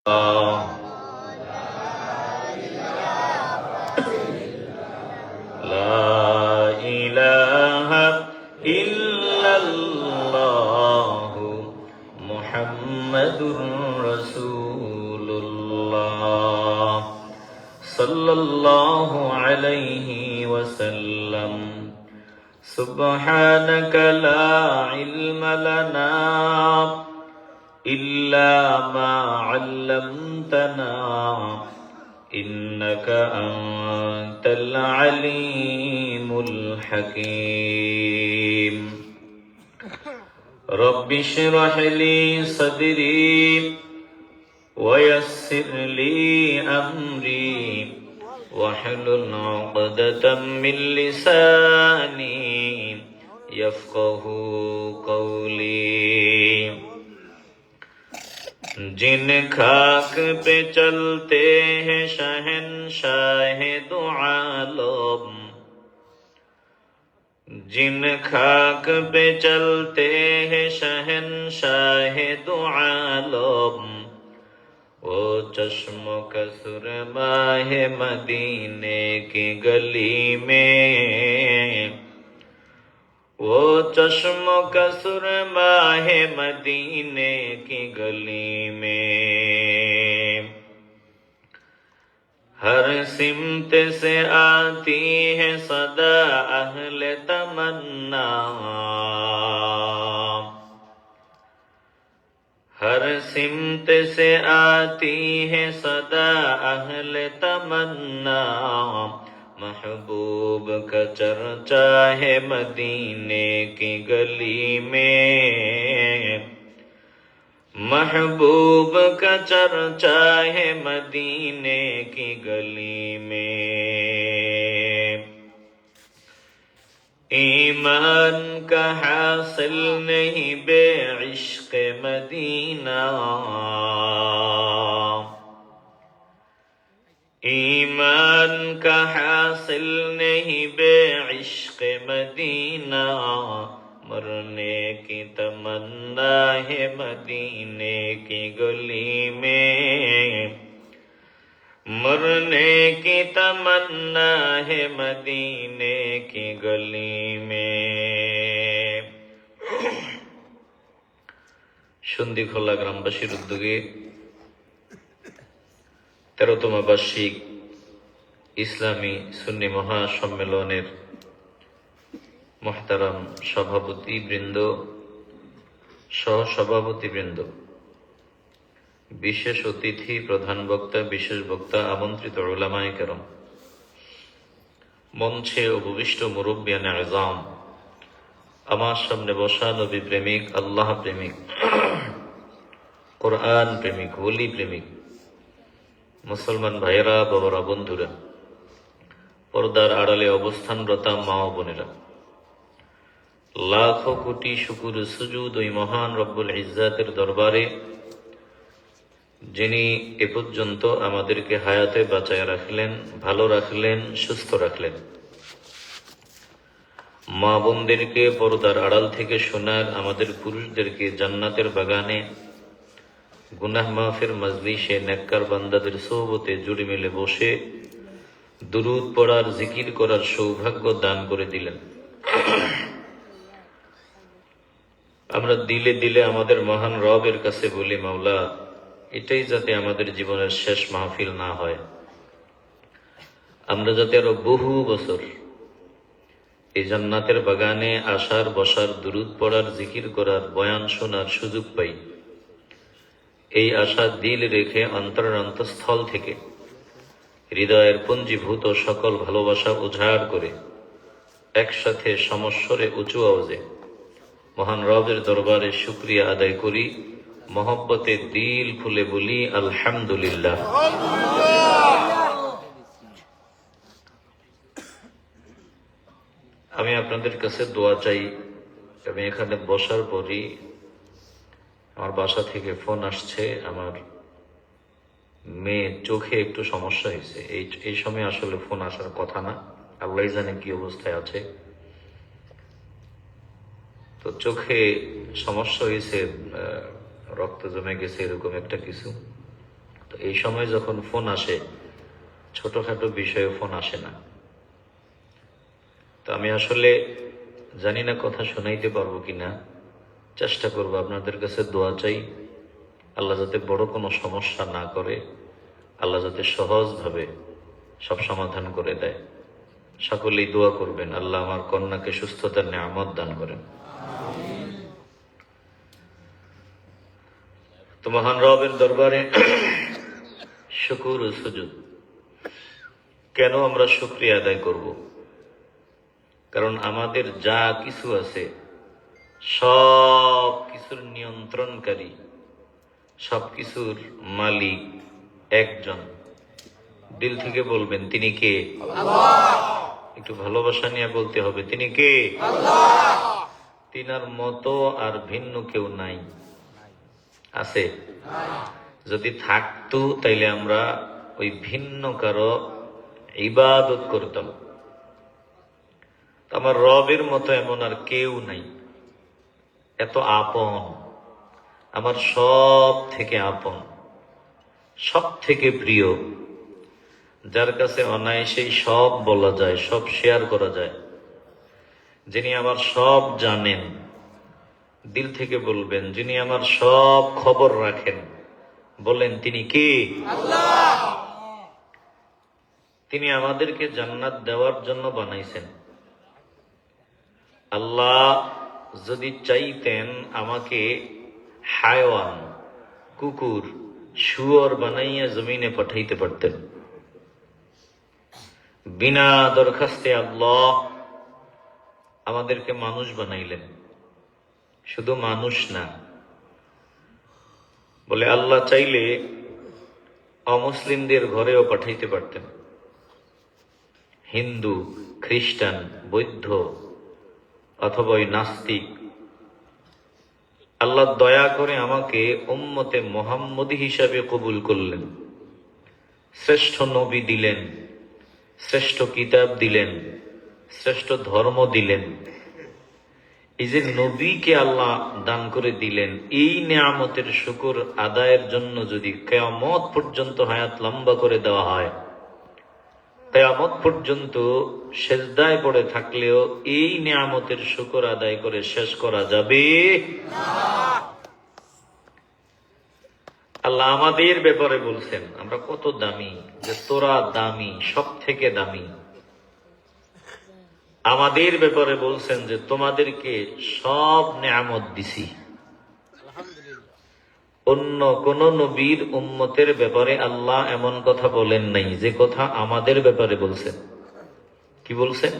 لا إله إلا الله محمد رسول الله صلى الله عليه وسلم سبحانك لا علم لنا إلا ما علمتنا إنك أنت العليم الحكيم رب اشرح لي صدري ويسر لي أمري واحلل عقدة من لساني يفقه قولي जिन खाक पे चलते हैं शहंशाह दो आलम जिन खाक पे चलते हैं शहंशाह दो आलम वो चश्मो का सुरमा है मदीने की गली में वो चश्मो का सुरमा है मदीने की गली में हर सिमत से आती है सदा अहले तमन्ना हर सिमत से आती है सदा अहले तमन्ना महबूब का चर्चा है मदीने की गली में महबूब का चर्चा है मदीने की गली में ईमान का हासिल नहीं बेइश्क मदीना ईमान का हासिल नहीं बेइश्क मदीना मरने की तमन्ना है मदीने की गली में मरने की तमन्ना है मदीने की गली में সন্ধিখোলা গ্রামবাসীর উদ্যোগে 13তম বার্ষিক ইসলামী সুন্নি মহাসম্মেলনের মুহতারাম সভাপতিবৃন্দ সহসভাপতিবৃন্দ বিশেষ অতিথি প্রধান বক্তা বিশেষ বক্তা আমন্ত্রিত উলামায়ে কেরাম মঞ্চে উপবিষ্ট মুরব্বিয়ানে আযম আমার সামনে বসা নবী প্রেমিক আল্লাহ প্রেমিক কোরআন প্রেমিক ওলি প্রেমিক মুসলমান ভাইয়েরা বাবারা বন্ধুরা পর্দার আড়ালে অবস্থানরত মা ও বোনেরা লাখো কোটি শুকুর সুজুদ ওই মহান রব্বুল ইজ্জাতের দরবারে যিনি এ পর্যন্ত আমাদেরকে হায়াতে বাঁচায় রাখলেন ভালো রাখলেন সুস্থ রাখলেন মা বোনদেরকে পর্দার আড়াল থেকে শোনার আমাদের পুরুষদেরকে জান্নাতের বাগানে গুনাহ মাফের মজলিসে নেককার বান্দাদের সোহবতে জুড়ে মিলে বসে দুরূদ পড়ার জিকির করার সৌভাগ্য দান করে দিলেন আমরা দিলে দিলে আমাদের মহান রবের কাছে বলি মাওলা এটাই যাতে আমাদের জীবনের শেষ মাহফিল না হয় আমরা যাতে আরো বহু বছর এই জান্নাতের বাগানে আসার বসার দুরূদ পড়ার জিকির করার বয়ান শোনার সুযোগ পাই এই আশা দিল রেখে অন্তরের অন্তঃস্থল থেকে হৃদয়ের পুঞ্জীভূত সকল ভালোবাসা উজাড় করে একসাথে সমস্বরে উঁচু আওয়াজে মহান রবের দরবারে শুকরিয়া আদায় করি মহব্বতে দিল খুলে বলি আলহামদুলিল্লাহ আমি আপনাদের কাছে দোয়া চাই আমি এখানে বসার পরই আমার বাসা থেকে ফোন আসছে আমার মেয়ে চোখে একটু সমস্যা হয়েছে এই সময় আসলে ফোন আসার কথা না আল্লাহ জানে কি অবস্থায় আছে তো চোখে সমস্যা হয়েছে রক্ত জমে গেছে এরকম একটা কিছু তো এই সময় যখন ফোন আসে, ছোটখাটো বিষয়ে ফোন আসে না। তো আমি আসলে জানি না কথা শোনাইতে পারবো কিনা, চেষ্টা করবো। আপনাদের কাছে দোয়া চাই, আল্লাহ যাতে বড় কোনো সমস্যা না করে, আল্লাহ যাতে সহজভাবে সব সমাধান করে দেয়। সকলেই দোয়া করবেন, আল্লাহ আমার কন্যাকে সুস্থতার নিয়ামত দান করেন। তো মহান রবের দরবারে শুকর ও সুজুদ। কেন আমরা শুকরিয়া আদায় করব? কারণ আমাদের যা কিছু আছে সব কিছুর নিয়ন্ত্রণকারী, সব কিছুর মালিক একজন। দিল থেকে বলবেন, তিনি কে? একটু ভালোবাসা নিয়ে বলতে হবে, তিনি কে? তিনার মতো আর ভিন্ন কেউ নাই। আছে? যদি থাকতো তাইলে আমরা ওই ভিন্ন কারো ইবাদত করতাম। আমার রবের মতো এমন আর কেউ নাই। এত আপন, আমার সব থেকে আপন, সব থেকে প্রিয়, যার কাছে অনায়াসেই সব বলা যায়, সব শেয়ার করা যায়, যিনি আমার সব জানেন। দিল থেকে বলবেন, যিনি আমার সব খবর রাখেন। বলেন, তিনি কে? আল্লাহ। তিনি আমাদেরকে জান্নাত দেওয়ার জন্য বানাইছেন। আল্লাহ যদি চাইতেন আমাকে হায়ওয়ান, কুকুর, শুয়োর বানাইয়া জমিনে পাঠাইতে পারতেন। বিনা দরখাস্তে আল্লাহ আমাদেরকে মানুষ বানাইলেন। শুধু মানুষ না, বলে আল্লাহ চাইলে অমুসলিমদের ঘরেও পাঠাইতে পারতেন। হিন্দু, খ্রিস্টান, বৌদ্ধ অথবা ওই নাস্তিক। আল্লাহ দয়া করে আমাকে উম্মতে মুহাম্মদী হিসাবে কবুল করলেন। শ্রেষ্ঠ নবী দিলেন, শ্রেষ্ঠ কিতাব দিলেন, শ্রেষ্ঠ ধর্ম দিলেন। এই যে নবীকে আল্লাহ দান করে দিলেন, এই নিয়ামতের শুকর আদায়ের জন্য যদি কিয়ামত পর্যন্ত হায়াত লম্বা করে দেওয়া হয়, কিয়ামত পর্যন্ত সেজদায় পড়ে থাকলেও এই নিয়ামতের শুকর আদায় করে শেষ করা যাবে না। আল্লাহ আমাদের ব্যাপারে বলছেন আমরা কত দামি, যে তোরা দামি, সব থেকে দামি। আমাদের ব্যাপারে বলছেন যে তোমাদেরকে সব নিয়ামত দিছি। অন্য কোন নবীর উম্মতের ব্যাপারে আল্লাহ এমন কথা বলেন নাই যে কথা আমাদের ব্যাপারে বলছেন। কি বলছেন?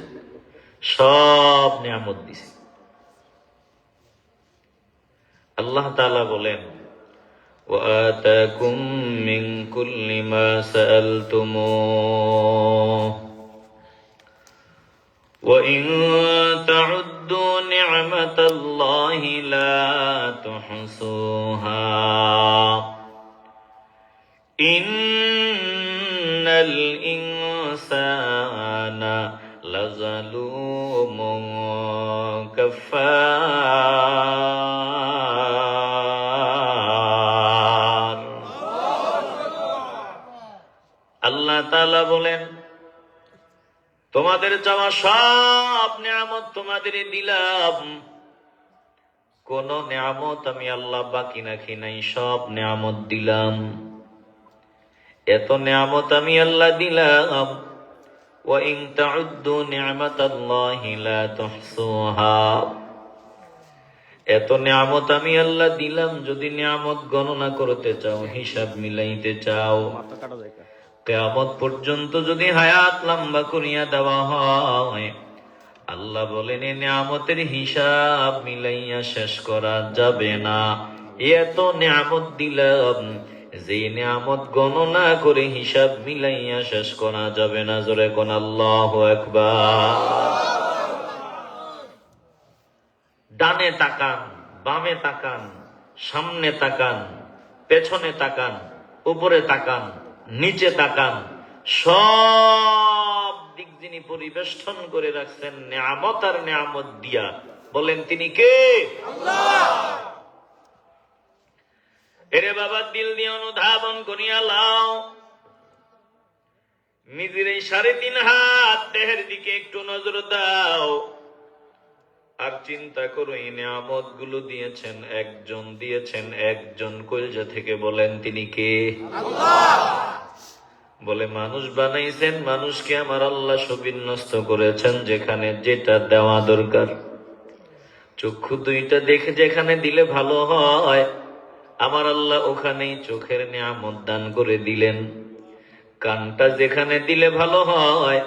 সব নিয়ামত দিছি। আল্লাহ তাআলা বলেন, وآتاكم من كل ما سألتموه وإن تعدوا نعمة الله لا تحصوها إن الإنسان لظلوم كفار। আল্লাহ তাআলা বলেন, তোমাদের চাওয়া সব নিয়ামত তোমাদের দিলাম, কোন নিয়ামত আমি আল্লাহ বাকি রাখি নাই, সব নিয়ামত দিলাম। এত নিয়ামত আমি আল্লাহ দিলাম, ওয়া ইন তাউদ্দু নি'মাতাল্লাহি লা তুহসুহা। এত নিয়ামত আমি আল্লাহ দিলাম, যদি নিয়ামত গণনা করতে চাও, হিসাব মিলাইতে চাও, কিয়ামত পর্যন্ত যদি হায়াত লম্বা করিয়া দেওয়া হয়, আল্লাহ বলেন এই নিয়ামতের হিসাব মিলাইয়া শেষ করা যাবে না। এত নিয়ামত দিলাম, যে নিয়ামত গণনা করে হিসাব মিলাইয়া শেষ করা যাবে না। জোরে কোন আল্লাহু আকবার। ডানে তাকান, বামে তাকান, সামনে তাকান, পেছনে তাকান, উপরে তাকান, নিচে তাকান, সব দিক যিনি পরিবেষ্টন করে রাখছেন নিয়ামত আর নিয়ামত দিয়া, বলেন তিনি কে? আল্লাহ। এরে বাবা, দিল দিয়ে অনুধাবন করিয়া লাও, নিজের এই 3.5 হাত দেহের দিকে একটু নজর দাও, আর চিন্তা করো এই নিয়ামত গুলো দিয়েছেন একজন। কলিজা থেকে বলেন তিনি কে? বলে মানুষ বানাইছেন, মানুষকে আমার আল্লাহ সুবিন্যস্ত করেছেন যেখানে যেটা দেওয়া দরকার। চক্ষু দুইটা দেখে যেখানে দিলে ভালো হয়, আমার আল্লাহ ওখানেই চোখের নিয়ামত দান করে দিলেন। কানটা যেখানে দিলে ভালো হয়,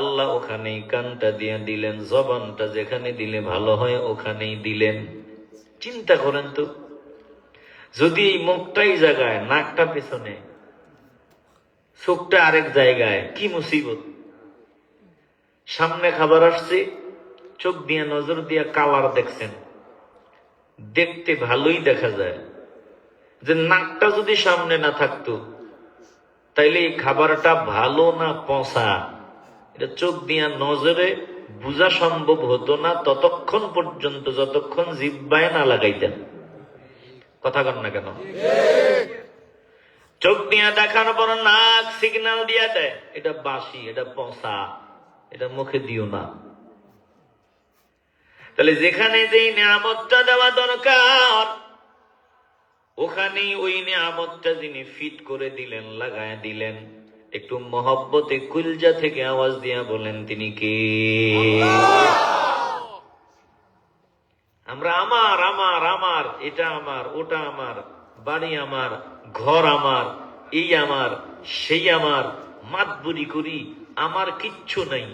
আল্লাহ ওখানেই কানটা দিয়ে দিলেন। জবানটা যেখানে দিলে ভালো হয়, ওখানেই দিলেন। চিন্তা করেন তো, যদি এই মুখটাই জায়গায়, নাকটা পেছনে, চোখটা আরেক জায়গায়, কি মুসিবত। সামনে খাবার আসছে, চোখ দিয়ে নজর দিয়ে কালার দেখছেন, দেখতে ভালোই দেখা যায়। যে নাকটা যদি সামনে না থাকতো, তাইলে এই খাবারটা ভালো না পচা, এটা চোখ দিয়া নজরে বোঝা সম্ভব হতো না ততক্ষণ পর্যন্ত যতক্ষণ জিহ্বায় না লাগাইতেন। কথা কন না কেন? চোখ দিয়া দেখার পর নাক সিগন্যাল দিয়া দেয় এটা বাসি, এটা পচা, এটা মুখে দিও না। তাহলে যেখানে যেই নিয়ামতটা দেওয়া দরকার, ওখানেই ওই নিয়ামতটা যিনি ফিট করে দিলেন, লাগায় দিলেন। একটু মহব্বতে কুলজা থেকে আওয়াজ দিয়া বলেন তিনি কে? আমরা আমার আমার আমার, এটা আমার, ওটা আমার, বাড়ি আমার, ঘর আমার, এই আমার, সেই আমার, মাতবুরি করি, আমার কিচ্ছু নাই,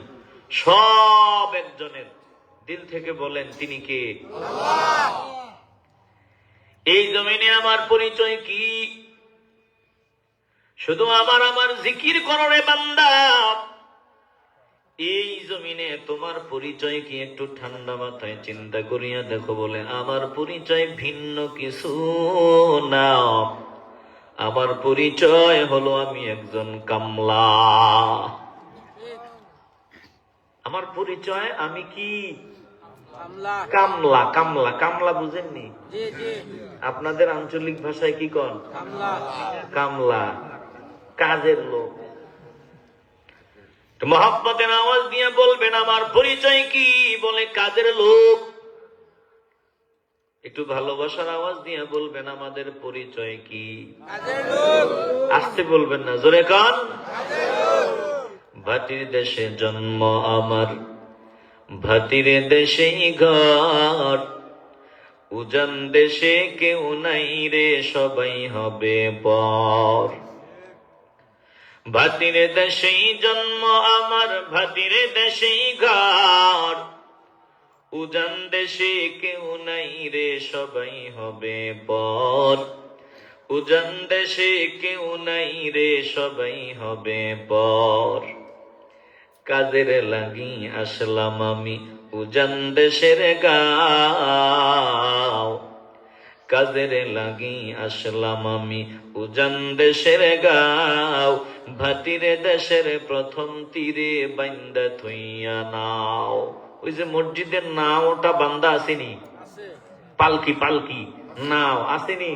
সব একজনের। দিল থেকে বলেন তিনি কে? এই জমিনে আমার পরিচয় কি? শুধু আমার আমার জিকির করো রে বান্দা। এই জমিনে তোমার পরিচয় কি? একটু ঠান্ডা মাথায় চিন্তা করিয়া দেখো। বলে আমার পরিচয় ভিন্ন কিছু না, আমার পরিচয় হলো আমি একজন কামলা। আমার পরিচয় আমি কি? কামলা। কামলা কামলা বুঝেননি? আপনাদের আঞ্চলিক ভাষায় কি কন? কামলা, কাজের লোক। মহব্বতের আওয়াজ দিয়ে বলবেন আমার পরিচয় কি? বলে কাজের লোক। একটু ভালোবাসার আওয়াজ দিয়ে বলবেন আমাদের পরিচয় কি? আসতে বলবেন না, জোরে কান। ভাতির দেশে জন্ম আমার, ভাতির দেশেই ঘর, উজান দেশে কেউ নাই রে, সবাই হবে পর। ভাতির দেশেই জন্ম আমার, ভাতির দেশেই ঘর, উজান দেশে কেউ নাই রে, সবাই হবে পর। উজান দেশে কেউ নাই রে, সবাই হবে পর। কাজের লাগি আসলাম আমি উজান দেশের গাঁও, কাজের লাগি আসলাম আমি উজান দেশের গাঁও। ভাতিরে দেশের প্রথম তীরে বান্দা থইয়া নাও। ওই যে মসজিদের নাওটা বান্দা আসেনি? পালকি পালকি নাও আসেনি?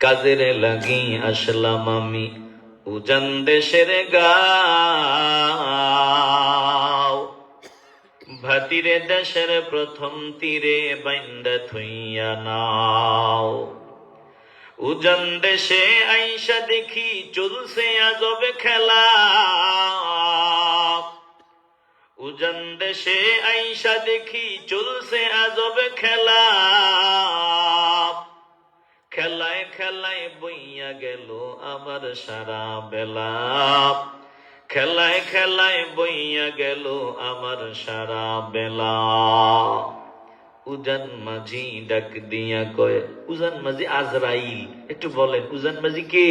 কাজের লাগি আসলাম আমি উজান দেশের গাঁও। ভাতিরে দেশের প্রথম তীরে বান্দা থইয়া নাও। উজান দেশে আইসা দেখি চলছে আজব খেলা। উজান দেশে আইসা দেখি চলছে আজব খেলা। খেলায় খেলায় বইয়া গেল আমার সারা বেলা। খেলায় খেলায় বইয়া গেল আমার সারা বেলা। উজান মাঝি ডাক দিয়া কয়, উজান মাঝি আজরাইল। একটু বলেন উজান মাঝি কে?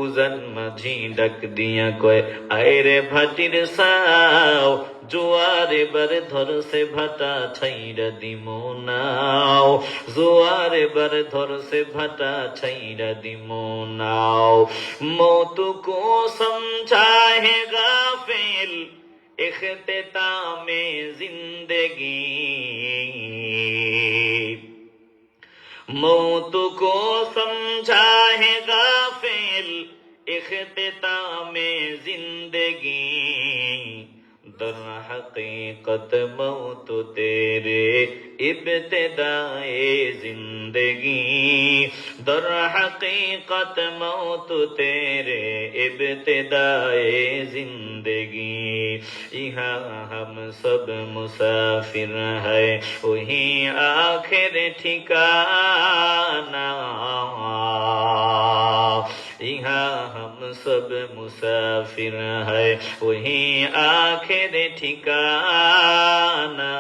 উজান মাঝি ডাক দিয়া কয়, আয়রে ভাটির সাও, জোয়ার এবারে ধরছে ভাটা ছাইরা দিমো নাও। জোয়ার এবারে ধরছে ভাটা ছাইরা দিমো নাও। মৌত কো সমঝা হে গাফিল, ইখতিতামে জিন্দেগি। मौत को समझा है गाफिल इख्तितामे जिंदगी दर हकीकत मौत तेरे इब्तिदाए जिंदगी दर हकीकत मौत तेरे इब्तिदाए जिंदगी यहाँ हम सब मुसाफिर है वही आखिर ठिकाना यहाँ हम सब मुसाफिर है वही आखिर ठिकाना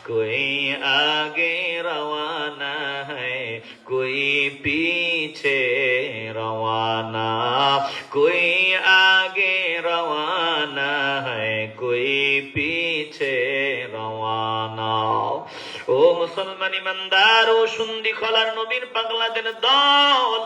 कोई आगे रवाना है कोई पीछे रवाना कोई आगे रवाना है कोई पीछे रवाना ও মুসলমান ইমানদার ও সুন্দি খলার নবীর পাগলাদের দল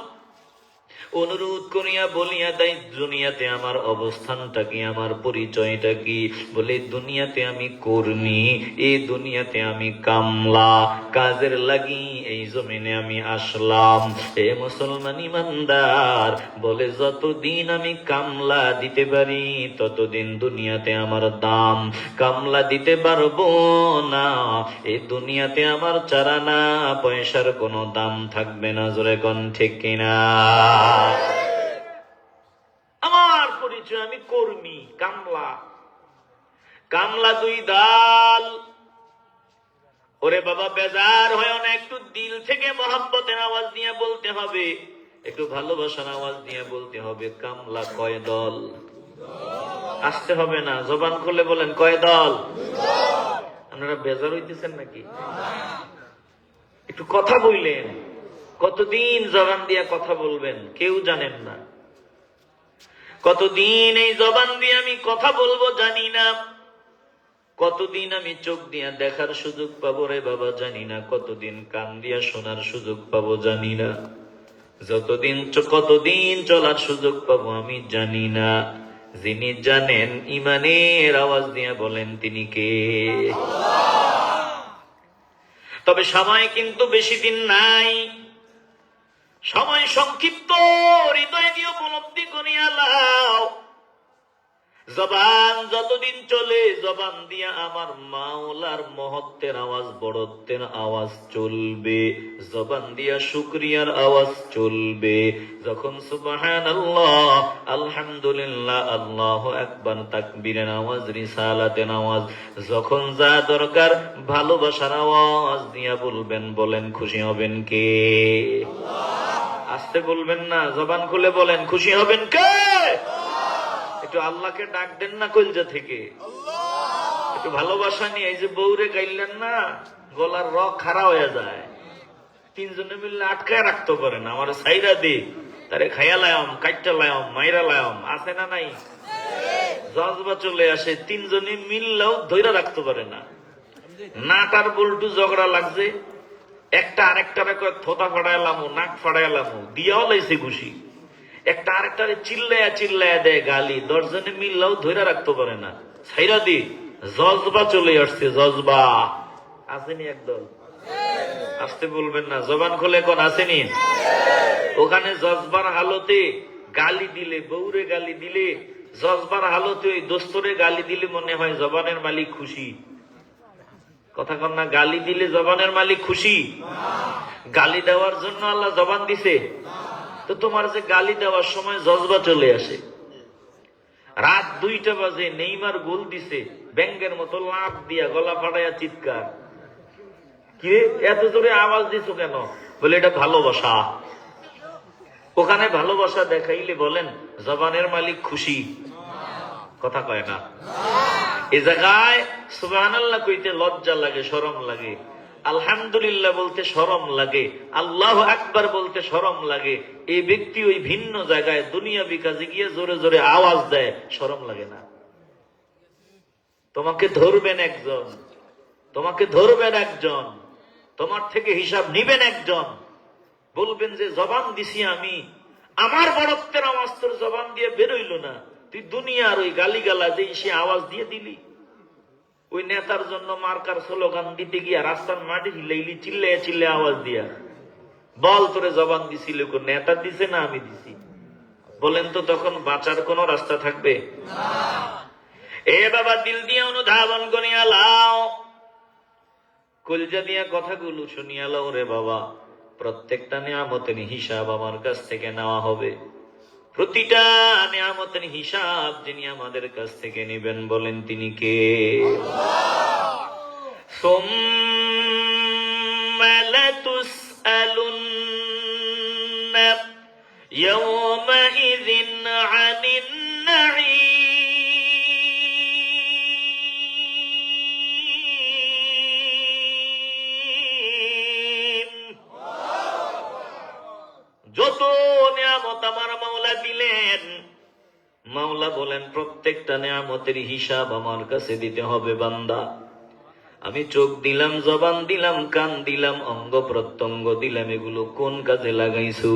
অনুরোধ করিয়া বলিয়া দেয় দুনিয়াতে আমার অবস্থানটা কি আমার পরিচয়টা কি বলে দুনিয়াতে আমি কর্মী এই দুনিয়াতে আমি কামলা কাজের লাগি এই জমিনে আমি আসলাম এ মুসলমান ইমানদার বলে যতদিন আমি কামলা দিতে পারি ততদিন দুনিয়াতে আমার দাম কামলা দিতে পারবো না এই দুনিয়াতে আমার চারানা পয়সার কোনো দাম থাকবে না জোরে কোন ঠিক কিনা আমার পরিচয় আমি কর্মী কামলা কামলা দুই দাল ওরে বাবা বেজার হয় না একটু দিল থেকে মহব্বতের আওয়াজ দিয়ে বলতে হবে একটু ভালোবাসার আওয়াজ দিয়ে বলতে হবে কামলা কয় দল আসতে হবে না জবান খুলে বলেন কয় দল আপনারা বেজার হইতেছেন নাকি একটু কথা বললেন কতদিন জবান দিয়া কথা বলবেন কেউ জানেন না কতদিন এই জবান দিয়ে আমি কথা বলবো জানি না কতদিন আমি চোখ দিয়া দেখার সুযোগ পাবো রে বাবা জানি না কতদিন কান দিয়া শোনার সুযোগ পাবো জানি না কতদিন চলার সুযোগ পাবো আমি জানি না যিনি জানেন ইমানের আওয়াজ দিয়া বলেন তিনি কে তবে সময় কিন্তু বেশি দিন নাই সময় সংক্ষিপ্ত হৃদয় দিয়ে উপলব্ধি করিয়া লাও জবান যতদিন চলে জবান দিয়া আমার মাওলার মহত্বের আওয়াজ বড়ত্বের আওয়াজ চলবে জবান দিয়া শুকরিয়ার আওয়াজ চলবে যখন সুবহানাল্লাহ আলহামদুলিল্লাহ আল্লাহু আকবার তাকবীরের আওয়াজ রিসালাতের আওয়াজ যখন যা দরকার ভালোবাসার আওয়াজ দিয়া বলবেন বলেন খুশি হবেন কে আস্তে বলবেন না জবান খুলে বলেন খুশি হবেন কে একটু আল্লাহকে ডাক দেন না কলজা থেকে একটু ভালোবাসা নিয়ে এই যে বউরে গাইলেন না গলার রক খাড়া হয়ে যায় তিনজনে মিললে আটকায় রাখতে পারে না আমার সাইরা দে তারে খাইয়া লায়াম কাইটা লায়াম মাইরা লায়াম আছে না নাই জজবা চলে আসে তিনজনে মিললেও ধৈরা রাখতে পারে না নাটার বল্টু ঝগড়া লাগছে একটা আরেকটারে থোতা ফাড়াইলাম নাক ফাড়াইলাম দিয়াও লাইছে খুশি একটা আরেকটারে চিল্লায়া চিল্লায়া দেয় গালি দশজনে মিললেও ধৈরা রাখতে পারে না ছাইরা দি জজবা চলে আসছে জজবা আসেনি একদল আসতে বলবেন না জবান খুলে কোন আসেনি ওখানে জজবার হালতে গালি দিলে বউরে গালি দিলে জজবার হালতে ওই দোস্তরে গালি দিলে মনে হয় জবানের মালিক খুশি কথা কন না গালি দিলে জবানের মালিক খুশি গালি দেওয়ার জন্য আল্লাহ জবান দিছে তো তোমার যে গালি দেওয়ার সময় জজবা চলে আসে রাত 2টা বাজে নেইমার গোল দিছে ব্যাঙ্গের মতো লাফ দিয়া গলা ফাটাইয়া চিৎকার কি এত জোরে আওয়াজ দিছো কেন বলে এটা ভালোবাসা ওখানে ভালোবাসা দেখাইলে বলেন জবানের মালিক খুশি কথা কয় না এই জায়গায় সুবহানাল্লাহ কইতে লজ্জা লাগে শরম লাগে আলহামদুলিল্লাহ বলতে শরম লাগে আল্লাহু আকবার বলতে শরম লাগে এই ব্যক্তি ওই ভিন্ন জায়গায় দুনিয়াবি কাজে গিয়ে জোরে জোরে আওয়াজ দেয় শরম লাগে না তোমাকে ধরবেন একজন তোমার থেকে হিসাব নিবেন একজন বলবেন যে জবান দিছি আমি আমার বড়ত্বের আওয়াজ তোর জবান দিয়ে বেরোইল না তুই দুনিয়ার ওই গালিগালা দিয়ে সে আওয়াজ দিয়ে দিলি ওই নেতার জন্য মার্কার স্লোগান দিতে গিয়া রাস্তার মাটি হিলাইলি চিল্লে চিল্লে আওয়াজ দিয়া বল তোরে জবান দিছিল, নেতা দিছে না আমি দিছি? বলেন তো তখন বাঁচার কোন রাস্তা থাকবে? এ বাবা, দিল দিয়ে অনুধাবন করিয়া লাও, কলজা দিয়া কথাগুলো শুনিয়া লাও রে বাবা। প্রত্যেকটা নিয়ামতের হিসাব আমার কাছ থেকে নেওয়া হবে। প্রতিটা নিয়ামতের হিসাব যিনি আমাদের কাছ থেকে নেবেন, বলেন তিনি কে? সুম্মা লাতুসআলুন্না ইয়াওমাইযিন আনিন নাঈম। যত নিয়ামত আমার মাওলা দিলেন, মাওলা বলেন প্রত্যেকটা নিয়ামতের হিসাব আমার কাছে দিতে হবে বান্দা। আমি চোখ দিলাম, জবান দিলাম, কান দিলাম, অঙ্গ প্রত্যঙ্গ দিলাম, এগুলো কোন কাজে লাগাইছো?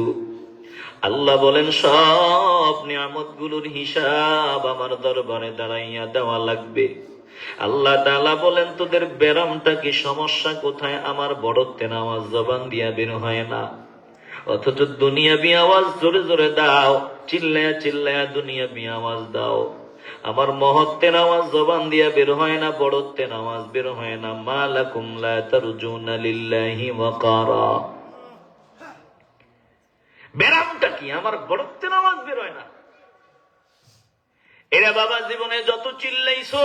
আল্লাহ বলেন সব নিয়ামত গুলোর হিসাব আমার দরবারে দাঁড়াইয়া দেওয়া লাগবে। আল্লাহ তাআলা বলেন তোদের ব্যারামটা কি, সমস্যা কোথায়? আমার বড়ত্বের আওয়াজ জবান দিয়া বের হয় না, অথচ দুনিয়াবি আওয়াজ জোরে জোরে দাও, চিল্লায়া চিল্লায়া দুনিয়াবি আওয়াজ দাও। আমার মহত্বের আওয়াজ জবান দিয়া বের হয় না, বড়ত্বের আওয়াজ বের হয় না। মা লাকুম লা তারজুনা লিল্লাহি ওয়াকারা। ব্যারামটা কি? আমার বড়ত্বের আওয়াজ বের হয় না। এরা বাবা জীবনে যত চিল্লাইছো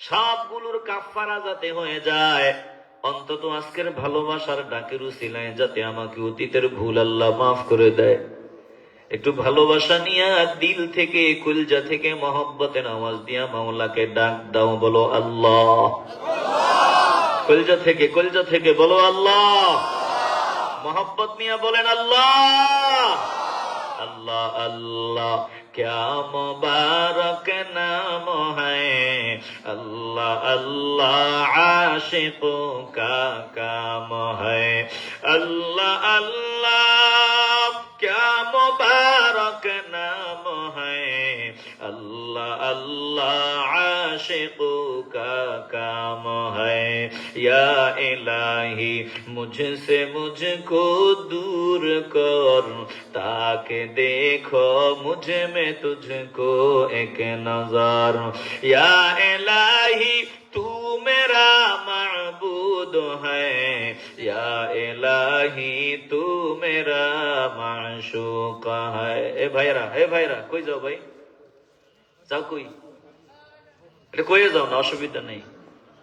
সবগুলোর কাফারা যাতে হয়ে যায়, অন্তত আজকের ভালোবাসার ডাকের উসিলায় যাতে আমাকে অতীতের ভুল আল্লাহ মাফ করে দেয়। একটু ভালোবাসা নিয়ে দিল থেকে, কলজা থেকে মহব্বতের আওয়াজ দিয়া মাওলাকে ডাক দাও, বলো আল্লাহ। কলজা থেকে বলো আল্লাহ। মহব্বত নিয়ে বলেন আল্লাহ। আল্লাহ আল্লাহ क्या मुबारक नाम है, अल्लाह अल्लाह आशिकों का काम है। अल्लाह अल्लाह क्या मुबारक नाम है, अल्लाह अल्लाह आशिकों का काम है। या इलाही मुझसे मुझको दूर कर, ताकि देखो मुझ में तुझको एक नजर। या इलाही तू मेरा माबूद है, या इलाही तू मेरा माशूक है। ए भाईरा কই যাও ভাই? যাও কই? এটা কইয়ে যাও না, অসুবিধা নেই।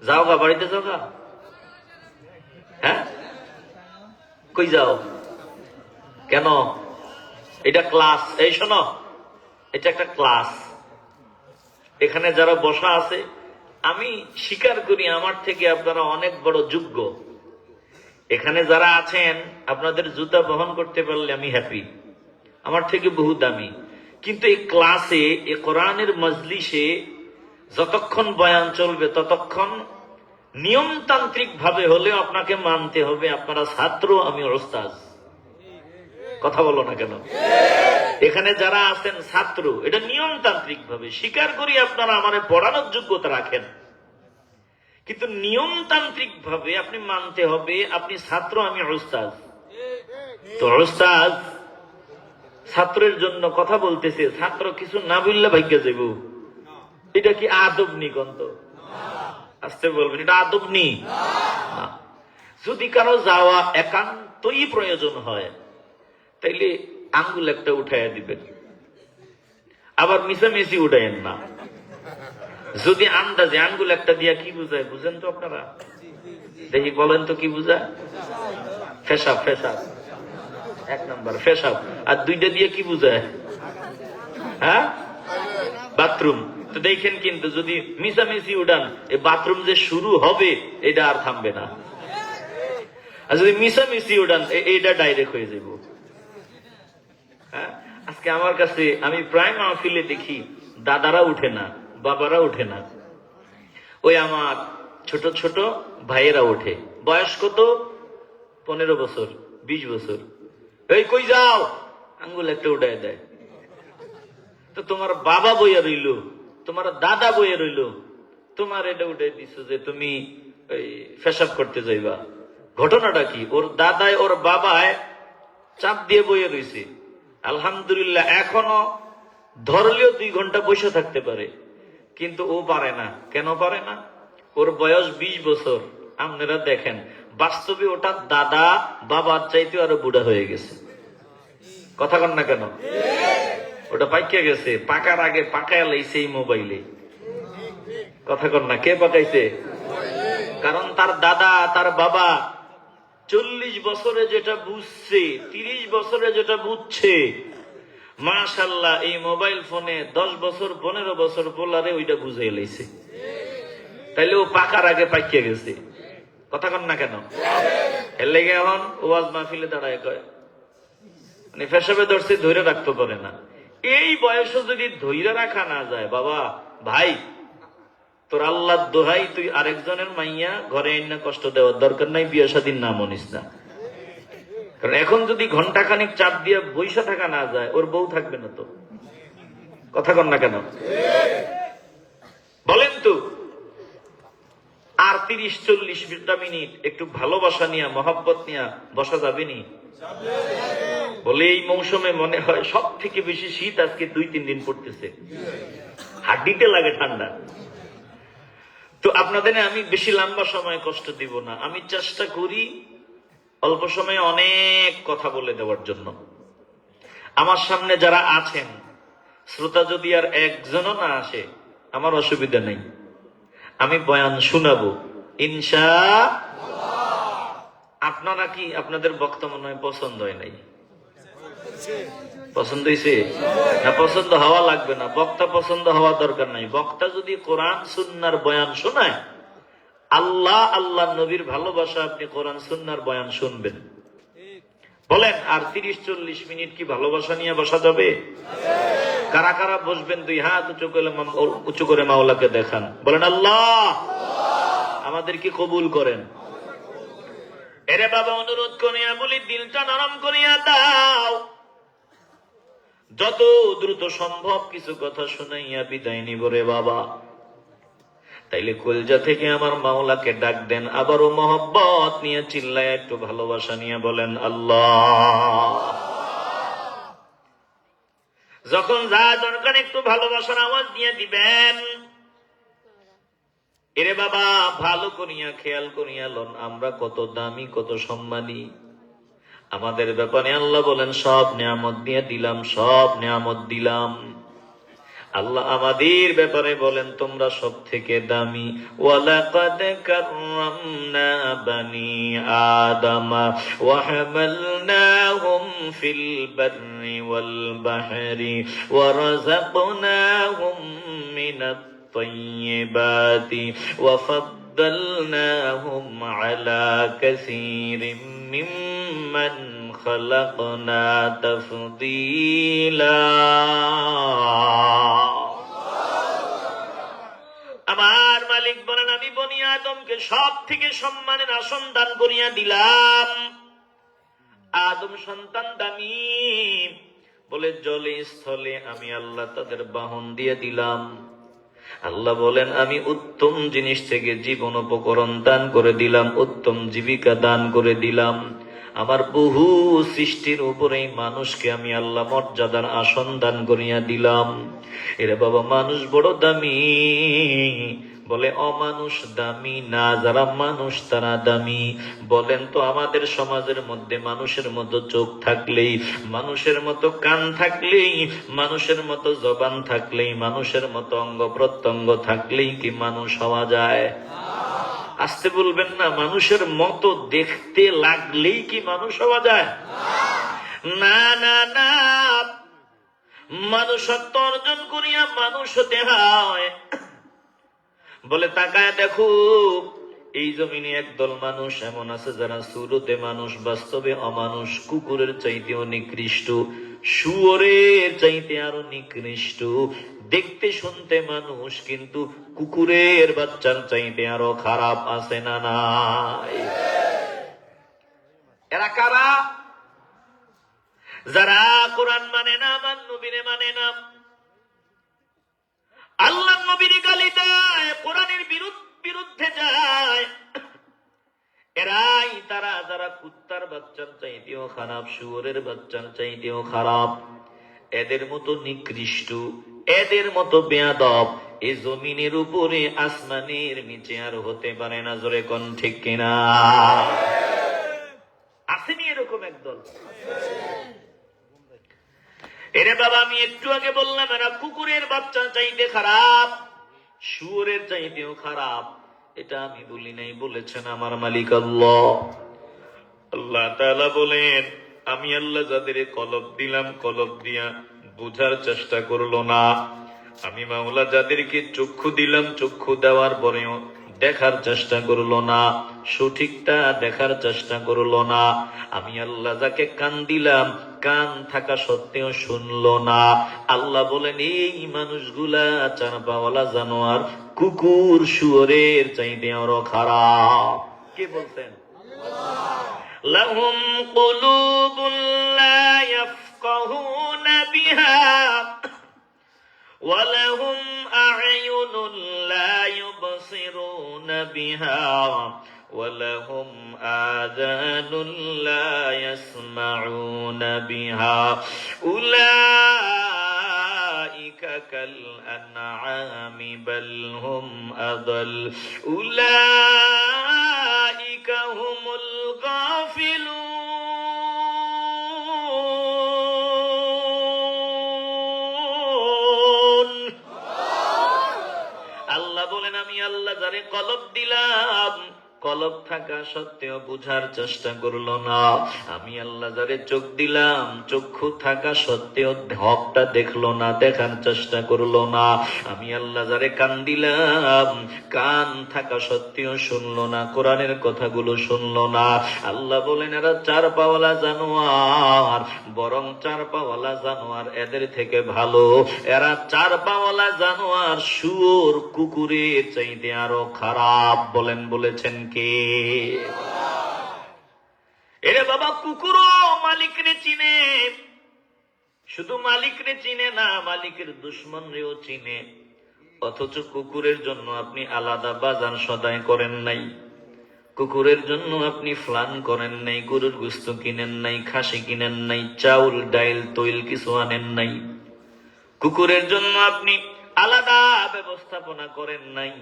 যাও গা, বাড়িতে যাও গা। হ্যাঁ, কই যাও? কেন? এটা ক্লাস। এই শোনো, এটা একটা ক্লাস। এখানে যারা বসা আছে, আমি স্বীকার করি আমার থেকে আপনারা অনেক বড় যোগ্য। এখানে যারা আছেন আপনাদের জুতা বহন করতে পারলে আমি হ্যাপি, আমার থেকে বহু দামি। কিন্তু এই ক্লাসে, এই কোরআনের মজলিসে যতক্ষণ বয়ান চলবে ততক্ষণ নিয়মতান্ত্রিক ভাবে হলেও আপনাকে মানতে হবে আপনারা ছাত্র, আমি ওস্তাদ। কথা বলো না কেন? এখানে যারা আছেন ছাত্র, এটা নিয়মতান্ত্রিক ভাবে স্বীকার করি আপনারা আমার পড়ানোর যোগ্যতা রাখেন, কিন্তু নিয়মতান্ত্রিক ভাবে আপনি মানতে হবে আপনি ছাত্র, আমি ওস্তাদ। তো ওস্তাদ ছাত্রের জন্য কথা বলতেছে, ছাত্র কিছু না বললে ভাগ্য যাইব। এটা কি আদব নি? গন্ত আসতে বলবেন, এটা আদব নি। যদি কারো যাওয়া একান্তই প্রয়োজন হয় তাইলে আঙ্গুল একটা উঠাইয়া দিবেন, আবার মিশামিশি উঠাইয়েন না। যদি আন্দাজে আঙ্গুল একটা দিয়া কি বুঝায় বুঝেন তো আপনারা? দেখি বলেন তো কি বুঝায়? ফেসাব, ফেসাব 1 নাম্বার ফেসাব। আর 2টা দিয়ে কি বুঝায়? হ্যাঁ, বাথরুম। তো দেখেন কিন্তু যদি মিশামিশি উঠান, এই বাথরুম যে শুরু হবে এটা আর থামবে না। আর যদি মিশামিশি উঠান, এইটা ডাইরেক্ট হয়ে যাব। হ্যাঁ, আজকে আমার কাছে আমি প্রায় মাহফিলে দেখি দাদারা উঠে না, বাবারা উঠে না, ওই আমার ছোট ছোট ভাইয়েরা ওঠে। বয়স কত? 15 বছর, 20 বছর। এই কই যাও? আঙ্গুল একটা উঠায় দেয়। তো তোমার বাবা বইয়া রইল, তোমার দাদা বইয়া রইল, তোমার এটা উঠে দিছো যে তুমি ওই পেশাব করতে যাইবা। ঘটনাটা কি? ওর দাদায় ওর বাবায় চাপ দিয়ে বইয়ে রয়েছে। আলহামদুলিল্লাহ এখনো ধরলেও 2 ঘন্টা বসে থাকতে পারে, কিন্তু ও পারে না। কেন পারে না? ওর বয়স 20 বছর। আপনারা দেখেন, বাস্তবে ওটা দাদা বাবার চাইতে আরো বুড়া হয়ে গেছে। কথা কন না কেন? ওটা পাইকে গেছে, পাকার আগে পাকায় লাইছে এই মোবাইলে। কথা কন না? কে পাকাইছে? কারণ তার দাদা তার বাবা 40 বছরে যেটা বুঝছে, 30 বছরে যেটা বুঝছে, মাশাআল্লাহ এই মোবাইল ফোনে 10 বছর 15 বছর পোলারে ওইটা বুঝে লাইছে। তাইলে ও পাকার আগে পাইকে গেছে। কথা কন না কেন? এর লেগে এখন ওয়াজ মাহফিলে দাঁড়ায় কয় মানে পেশাবে ধরছে, ধৈর্য রাখতে পারে না। এই বয়সে যদি ধৈর্য রাখা না যায়, বাবা ভাই তোর আল্লাহ দোহাই, তুই আরেকজনের মাইয়া ঘরে এনে কষ্ট দেওয়ার দরকার নাই, বিয়ে শাদীর নাম নিস না। কারণ এখন যদি ঘন্টাখানিক চাপ দিয়ে বৈশা থাকা না যায়, ওর বউ থাকবে না তো। কথা কন না কেন? বলেন তো, আর 30-40 মিনিট একটু ভালোবাসা নিয়ে মহব্বত নিয়ে বসা যাবে নি? বলে এই মৌসুমে মনে হয় সব থেকে বেশি শীত আজকে 2-3 দিন পড়তেছে, হাড্ডিতে লাগে ঠান্ডা। তো আপনাদের আমি বেশি লম্বা সময় কষ্ট দিব না, আমি চেষ্টা করি অল্প সময়ে অনেক কথা বলে দেওয়ার জন্য। আমার সামনে যারা আছেন শ্রোতা যদি আর একজনও না আসে আমার অসুবিধা নেই, আমি বয়ান শোনাবো ইনশাআল্লাহ। আপনারা কি আপনাদের বক্তা মনে হয় পছন্দ হয় নাই? পছন্দ হয়েছে না? পছন্দ হওয়া লাগবে না, বক্তা পছন্দ হওয়া দরকার নাই। বক্তা যদি কোরআন সুন্নাহর বয়ান শোনায়, আল্লাহ আল্লাহ নবীর ভালোবাসা, আপনি কোরআন সুন্নাহর বয়ান শুনবেন। বলেন আর 30-40 মিনিট কি ভালোবাসা নিয়ে বসা যাবে? কারা কারা বসবেন? 2 হাত উঁচু করে মাওলাকে দেখান, বলেন আল্লাহ আমাদেরকে কবুল করেন। এরে বাবা অনুরোধ করিয়া বলি, দিলটা নরম করিয়া দাও, যত দ্রুত সম্ভব কিছু কথা শুনাইয়া বিদায় নিব রে বাবা। তাইলে কলজা থেকে আমার মাওলাকে ডাক দেন, আবারও মহব্বত নিয়ে চিল্লায় একটু ভালোবাসা নিয়ে বলেন আল্লাহ। যখন যা দরকার একটু ভালোবাসার আওয়াজ দিয়ে দিবেন। এরে বাবা ভালো করিয়া খেয়াল করিয়া লন, আমরা কত দামি কত সম্মানী। আমাদের ব্যাপারে আল্লাহ বলেন সব নিয়ামত দিয়ে দিলাম, সব নিয়ামত দিলাম। আল্লাহ আমাদের ব্যাপারে বলেন তোমরা সব থেকে দামি। ওয়ালাকাদ কাররামনা বানি আদামা ওয়া হামালনাহুম ফিল বাররি ওয়াল বাহরি ওয়া রাযাকনাহুম মিনাত তাইয়্যিবাতি ওয়া ফাদ্দালনাহুম আলা কাসীরিম মিম্মান খালাকনা তাফদীলা। আমার মালিক বলেন আমি বনি আদমকে সব থেকে সম্মানের আসন দান করিয়া দিলাম। আদম সন্তান দামি বলে জলে স্থলে আমি আল্লাহ তাদের বাহন দিয়ে দিলাম। আল্লাহ বলেন আমি উত্তম জিনিস থেকে জীবন উপকরণ দান করে দিলাম, উত্তম জীবিকা দান করে দিলাম। আমার বহু সৃষ্টির উপরে মানুষকে আমি আল্লাহ মর্যাদার আসন দান করিয়া দিলাম। এরে বাবা মানুষ বড় দামি, বলে অমানুষ দামি না, যারা মানুষ তারা দামি। বলেন তো আমাদের সমাজের মধ্যে মানুষের মতো চোখ থাকলেই, মানুষের মতো কান থাকলেই, মানুষের মতো জবান থাকলেই, মানুষের মতো অঙ্গ প্রত্যঙ্গ থাকলেই কি মানুষ হওয়া যায়? আসতে বলবেন না, মানুষের মতো দেখতে লাগলেই কি মানুষ হওয়া যায়? না না না, মানুষত্ব অর্জন করিয়া মানুষ হতে হয়। বলে তাকায় দেখো এই জমিনে একদল মানুষ এমন আছে যারা সুরতে মানুষ, বাস্তবে অমানুষ। কুকুরের চাইতেও নিকৃষ্ট, শুয়োরের চাইতে আরো নিকৃষ্ট। দেখতে শুনতে মানুষ, কিন্তু কুকুরের বাচ্চার চাইতে আরো খারাপ আছে না নাই? এরা কারা? যারা কোরআন মানে না, আমার নবীরে মানে না। আল্লাহ নবীর গালি দেয়, কোরআনের বিরুদ্ধে যায়। এরাই তারা যারা কুত্তার বাচ্চার চাইতেও খারাপ, শুয়োরের বাচ্চার চাইতেও খারাপ। এদের মতো নিকৃষ্ট, এদের মতো বেয়াদব এই জমিনের উপরে আসমানের নিচে আর হতে পারে না। জোরে কোন ঠিক কিনা? আসেনি এরকম একদল? এরে বাবা, আমি একটু আগে বললাম এরা কুকুরের বাচ্চা চাইতে খারাপ, শুয়োরের চাইতেও খারাপ। এটা আমি বলি নাই, বলেছেন আমার মালিক আল্লাহ। আল্লাহ তাআলা বলেন, আমি আল্লাহ যাদের কলব দিলাম, কলব দিয়া বুঝার চেষ্টা করলো না। আমি মাওলা যাদেরকে চক্ষু দিলাম, চক্ষু দেওয়ার পরেও দেখার চেষ্টা করলো না, সঠিকটা দেখার চেষ্টা করলো না। আমি আল্লাহ যাকে কান দিলাম, কান থাকা সত্ত্বেও শুনলো না। আল্লাহ বলেন এই মানুষগুলা চার পাওয়ালা জানোয়ার, কুকুর শুয়োরের চাইতে আরো খারাপ। কে বলছেন? লাহুম কুলুবুন লা ইয়াফকাহুনা বিহা ওয়া লাহুম আ'য়ুনুন লা ইউবসিরুনা বিহা ওয়া লাহুম আযানুন লা ইয়াসমাউনা বিহা উলাইকা কাল আনআমি বাল হুম আদাল উলাইকা হুমুল গাফিলুন। আল্লাহ বলেন, আমি আল্লাহ যারে কলব দিলাম, কলব থাকা সত্ত্বেও বুঝার চেষ্টা করলো না। আমি আল্লাহ যারে চোখ দিলাম, চক্ষু থাকা সত্ত্বেও হকটা দেখলো না, দেখার চেষ্টা করলো না। আমি আল্লাহ যারে কান দিলাম, কান থাকা সত্ত্বেও শুনলো না, কোরআনের কথাগুলো শুনলো না। আল্লাহ বলেন এরা চার পাওয়ালা জানোয়ার, বরং চার পাওয়ালা জানোয়ার এদের থেকে ভালো। এরা চার পাওয়ালা জানোয়ার শুয়োর কুকুরের চাইতে আরো খারাপ। বলেছেন কে? এরে বাবা, কুকুরও মালিকরে চিনে, শুধু মালিকরে চিনে না, মালিকের দুশ্মনরেও চিনে। অথচ কুকুরের জন্য আপনি আলাদা বাজার সদাই করেন নাই, কুকুরের জন্য আপনি ফ্লান করেন নাই, গরুর গোশত কিনেন নাই, খাসি কিনেন নাই, চাউল ডাইল তৈল কিছু আনেন নাই। কুকুরের জন্য আপনি আলাদা ব্যবস্থাপনা করেন নাই।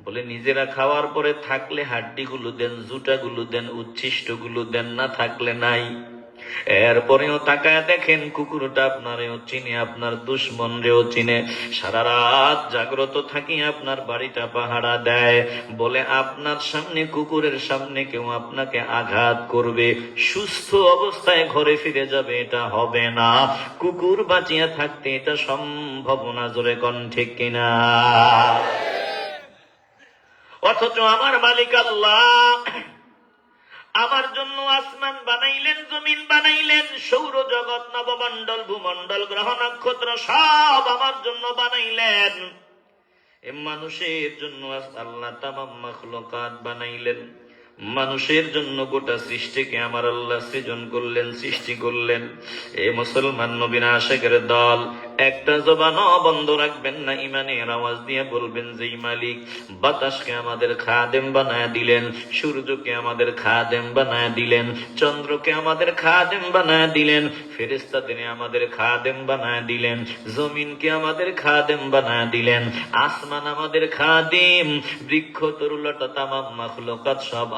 বলে নিজেরা খাওয়ার পরে থাকলে হাড্ডিগুলো দেন, জুটাগুলো দেন, উচ্ছিষ্টগুলো দেন, না থাকলে নাই। এরপরেও তাকায় দেখেন কুকুরটা আপনারেও চিনে, আপনার দুশ্মনরেও চিনে। সারা রাত জাগ্রত থাকি আপনার বাড়িটা পাহারা দেয়। বলে আপনার সামনে, কুকুরের সামনে কেউ আপনাকে আঘাত করবে, সুস্থ অবস্থায় ঘরে ফিরে যাবে, এটা হবে না। কুকুর বাঁচিয়া থাকতে এটা সম্ভব না। জোরে কোন ঠিক কিনা? অথচ আমার মালিক আল্লাহ আমার জন্য আসমান বানাইলেন, জমিন বানাইলেন, সৌর জগৎ, নবমণ্ডল, ভূমণ্ডল, গ্রহ নক্ষত্র সব আমার জন্য বানাইলেন। এ মানুষের জন্য আল্লাহ তামাম মাখলুকাত বানাইলেন। মানুষের জন্য গোটা সৃষ্টিকে আমার আল্লাহ সৃজন করলেন, সৃষ্টি করলেন। এ মুসলমান নবীর আশিকের দল, একটা জবানও বন্ধ রাখবেন না, ইমানের আওয়াজ দিয়ে বলবেন যে মালিক বাতাসকে আমাদের খাদেম বানায় দিলেন, সূর্যকে আমাদের খাদেম বানায় দিলেন, চন্দ্রকে আমাদের খাদেম বানায় দিলেন, ফেরেশতাদের আমাদের খাদেম বানায় দিলেন, জমিনকে আমাদের খাদেম বানায় দিলেন, আসমান আমাদের খাদেম, বৃক্ষ তরুলতা তামাম মাখলুকাত সব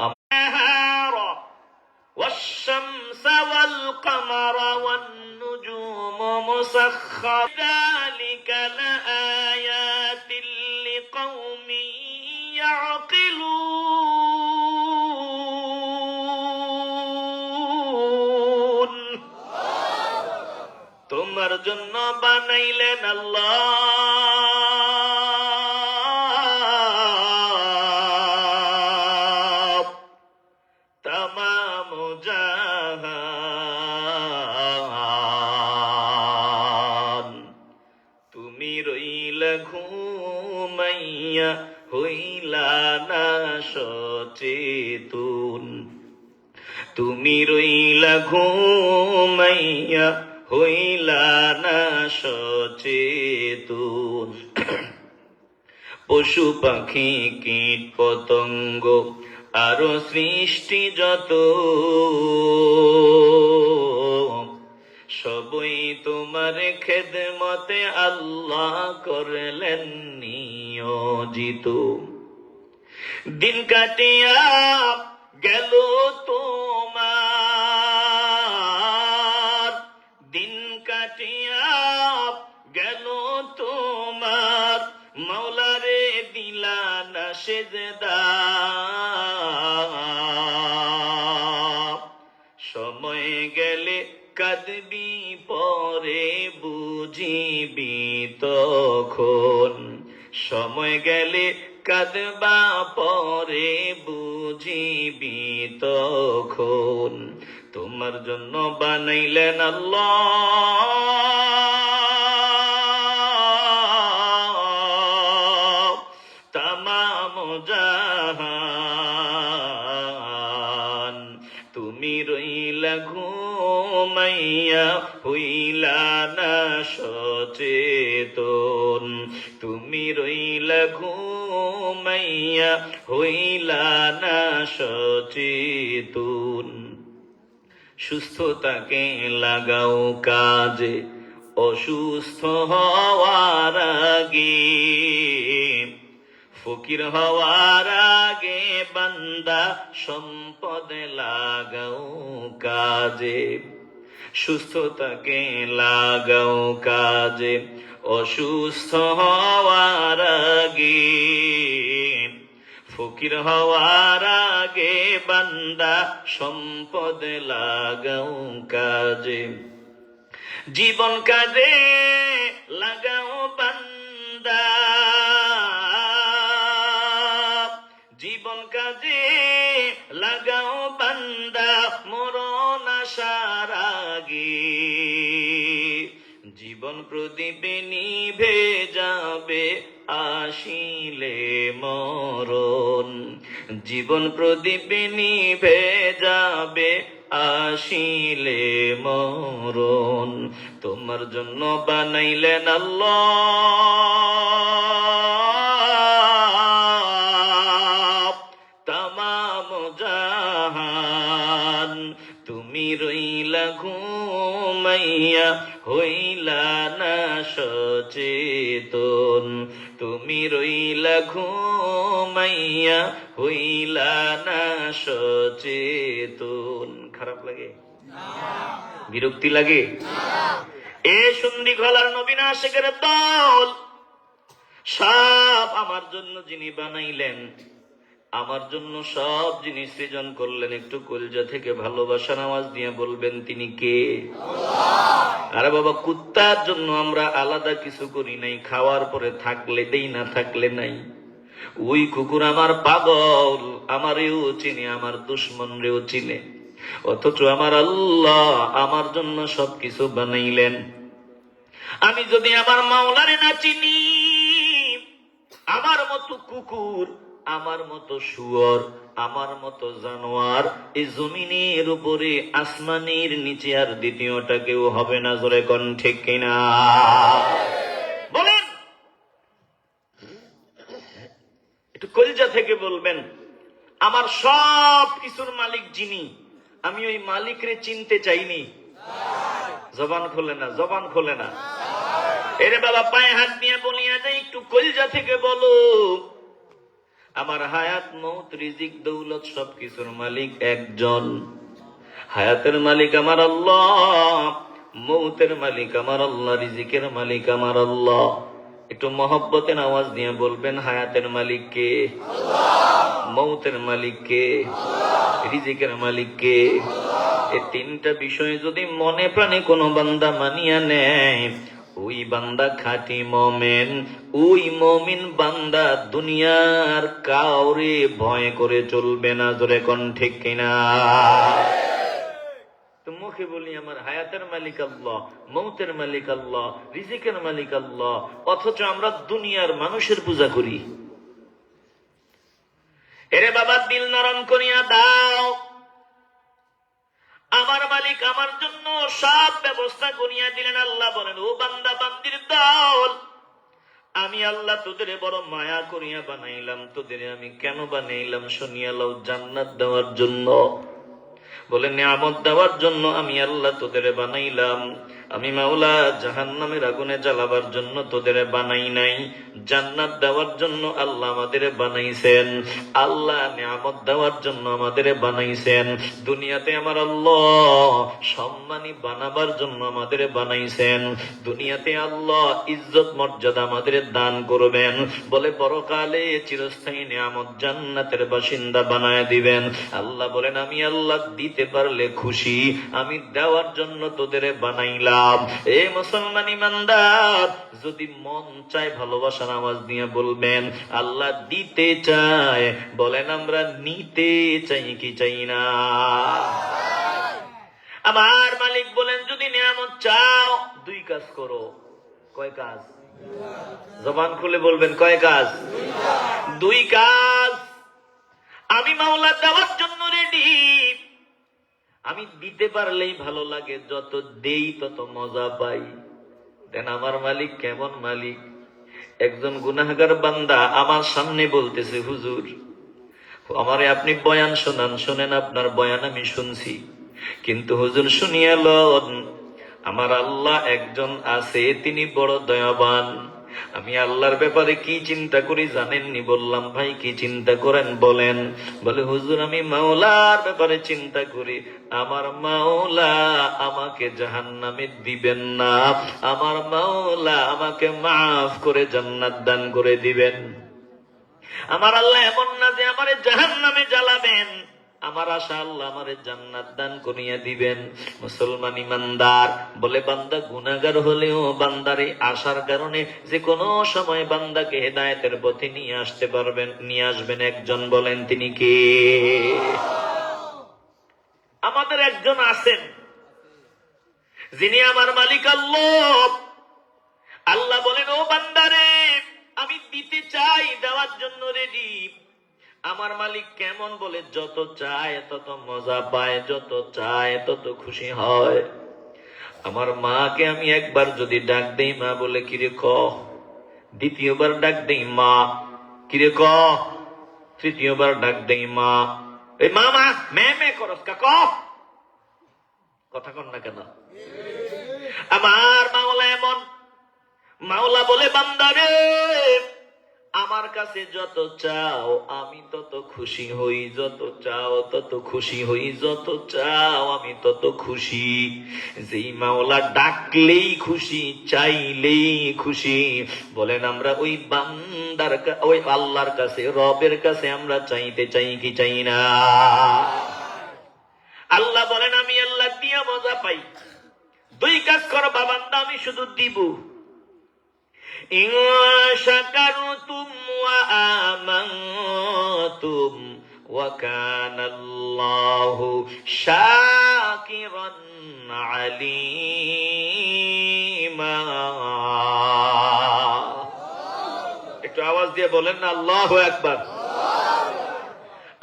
والشمس والقمر والنجوم مسخر ذلك لآيات لقوم يعقلون। তোমার জন্য বানাইলেন আল্লাহ তামাম জাহান। তুমি রইলা ঘুমাইয়া, হইলা না সচেতন। তুমি রইলা ঘুমাইয়া, হইলা না সচেতন। পশু পাখি কীট পতঙ্গ আরো সৃষ্টি যত, সবই তোমার খেদমতে আল্লাহ করলেন নিয়োজিত। দিন কাটিয়া গেল তোমার, দিন কাটিয়া গেল তোমার, মাওলারে দিলা না সেজদা। সময় গেলে কাঁদবি পরে বুঝিবি তখন, সময় গেলে কাঁদবা পরে বুঝিবি তখন। তোমার জন্য বানাইলেন আল্লাহ তামাম জাহান, তুমি রইলা ঘুমাইয়া হইলা না সচেতন, তুমি রইলা ঘুমাইয়া হইলা না সচেতন। সুস্থতাকে লাগাও কাজে অসুস্থ হওয়ার আগে, ফকির হওয়ার আগে বান্দা সম্পদ লাগাও কাজে। সুস্থতাকে লাগাও কাজে অসুস্থ হওয়ার আগে, ফকির হওয়ার আগে বান্দা সম্পদ লাগাও কাজে। জীবন কাজে লাগাও বান্দা, জীবন কাজে লাগাও বান্দা, মরণ আসার আগে। জীবন প্রদীপে নিভে যাবে আসিলে মরণ, জীবন প্রদীপে নিভে যাবে আসিলে মরণ। তোমার জন্য বানাইলেন আল্লাহ তামাম জাহান, তুমি রইলা ঘুমাইয়া হইলা না সচেতন, তুমি রইলা ঘুমাইয়া হইলা না সচেতন। খারাপ লাগে? বিরক্তি লাগে? এ সুন্নি গলার নবী না আশিকের দল, সব আমার জন্য যিনি বানাইলেন, আমার জন্য সব জিনিস সৃজন করলেন, একটু কলজা থেকে ভালোবাসার আওয়াজ দিয়ে বলবেন তিনি কে? আরে বাবা, কুত্তার জন্য আমরা আলাদা কিছু করি নাই, খাওয়ার পরে থাকলে দেই না থাকলে নাই। ওই কুকুর আমার পাগল, আমারেও চিনে, আমার দুশ্মনরেও চিনে, অথচ আমার আল্লাহ আমার জন্য সবকিছু বানাইলেন। আমি যদি আমার মাওলারে না চিনি, আমার মতো কুকুর, আমার মতো শুয়োর, আমার মতো জানোয়ার এই জমিনের উপরে আসমানের নিচে আর দ্বিতীয়টা কেউ হবে না। জোরে কোন ঠিক কিনা বলেন? একটু কলিজা থেকে বলবেন, আমার সব কিছুর মালিক যিনি, আমি ওই মালিকরে চিনতে চাইনি। জবান খোলে না, জবান খোলে না। এরে বাবা, পায়ে হাত নিয়ে বলিয়া যায়, একটু কলিজা থেকে বলো, আমার হায়াত মৌত রিজিক দৌলত সবকিছুর মালিক একজন। হায়াতের মালিক আমার আল্লাহ, মৌতের মালিক আমার আল্লাহ, রিজিকের মালিক আমার আল্লাহ। একটু মহব্বতের আওয়াজ দিয়ে বলবেন, হায়াতের মালিক কে? মৌতের মালিক কে? রিজিকের মালিক কে? এই তিনটা বিষয় যদি মনে প্রাণে কোনো বান্দা মানিয়া নেয়, ওই বান্দা খাঁটি মুমিন। ওই মুমিন বান্দা দুনিয়ার কাউরে ভয় করে চলবে না। জোরে কোন ঠিক কিনা? তো মুখে বলি আমার হায়াতের মালিক আল্লাহ, মৌতের মালিক আল্লাহ, রিজিকের মালিক আল্লাহ, অথচ আমরা দুনিয়ার মানুষের পূজা করি। এরে বাবা, দিল নরম করিয়া দাও। আমার মালিক আমার জন্য সব ব্যবস্থা করিয়া দিলেন। আল্লাহ বলেন, ও বান্দা বান্দির দল, আমি আল্লাহ তোদের বড় মায়া করিয়া বানাইলাম। তোদের আমি কেন বানাইলাম শুনিয়া লও, জান্নাত দেওয়ার জন্য। বলে নিয়ামত দেওয়ার জন্য আমি আল্লাহ তোদের বানাইলাম। আমি মাওলা জাহান্নামের আগুনে জ্বালাবার জন্য তোদের বানাই নাই, জান্নাত দেওয়ার জন্য আল্লাহ আমাদের বানাইছেন। আল্লাহ নিয়ামত দেওয়ার জন্য আমাদের বানাইছেন। দুনিয়াতে আমার আল্লাহ সম্মানী বানাবার জন্য আমাদের বানাইছেন। দুনিয়াতে আল্লাহ ইজ্জত মর্যাদা আমাদের দান করবেন। বলে পরকালে চিরস্থায়ী নিয়ামত জান্নাতের বাসিন্দা বানায় দিবেন। আল্লাহ বলেন আমি আল্লাহ দিতে পারলে খুশি, আমি দেওয়ার জন্য তোদের বানাইলাম। এ মুসলমান ইমানদার, যদি মন চায় ভালোবাসার আওয়াজ দিয়ে বলবেন আল্লাহ দিতে চায়। বলেন আমরা নিতে চাই কি চাই না? আমার মালিক বলেন যদি নিয়ামত চাও দুই কাজ করো। কয় কাজ? জবান খুলে বলবেন কয় কাজ? দুই কাজ। আমি মাওলা দেওয়ার জন্য রেডি। আমি দিতে পারলেই ভালো লাগে, যত দেই তত মজা পাই। দেন আমার মালিক কেমন মালিক? একজন গুনাহগার বান্দা আমার সামনে বলতেছে হুজুর আমারে আপনি বয়ান শোনান। শোনেন, আপনার বয়ান আমি শুনছি, কিন্তু হুজুর শুনিয়া লন আমার আল্লাহ একজন আছে, তিনি বড় দয়াবান। আমি আল্লাহর ব্যাপারে কি চিন্তা করি জানেননি? বললাম ভাই কি চিন্তা করেন বলেন। বলে হুজুর আমি মাওলার ব্যাপারে চিন্তা করি, আমার মাওলা আমাকে জাহান্নামে দিবেন না, আমার মাওলা আমাকে মাফ করে জান্নাত দান করে দিবেন। আমার আল্লাহ এমন না যে আমারে জাহান্নামে জ্বালাবেন, আমার আশা আল্লাহ আমারে জান্নাত দান করিয়া দিবেন। মুসলমান ইমানদার বলে বান্দা গুনাহগার হলেও বান্দারে আশার কারণে যে কোনো সময় বান্দাকে হেদায়েতের পথে নিয়ে আসতে পারবেন, নিয়ে আসবেন একজন। বলেন তিনি কে? আমাদের একজন আছেন যিনি আমার মালিক আল্লাহ। আল্লাহ বলেন ও বান্দারে আমি দিতে চাই, দেওয়ার জন্য রেডি। আমার মালিক কেমন? বলে যত চায় তত মজা পায়, যত চায় তত খুশি হয়। আমার মাকে আমি একবার যদি ডাক দেই মা বলে কিরে ক, দ্বিতীয়বার ডাক দেই মা কিরে ক, তৃতীয়বার ডাক দেই মা, এই মা মা মে মে করস কা ক, কথা কন না কেন? আমার মাওলা এমন। মাওলা বলে বান্দারে আমার কাছে যত চাও আমি তত খুশি হই, যত চাও তত খুশি হই, যত চাও আমি তত খুশি। যেই মাওলা ডাকলেই খুশি, চাইলেই খুশি। বলেন আমরা ওই বান্দার ওই আল্লাহর কাছে, রবের কাছে আমরা চাইতে চাই কি চাই না? আল্লাহ বলেন আমি আল্লাহ দিয়া মজা পাই। দুই কাজ করবা বান্দা, আমি শুধু দিব। ইন শাকারতুম ওয়া আমানতুম ওয়া কানাল্লাহু শাকিরান আলীমা। একটু আওয়াজ দিয়ে বলেন না আল্লাহু আকবার।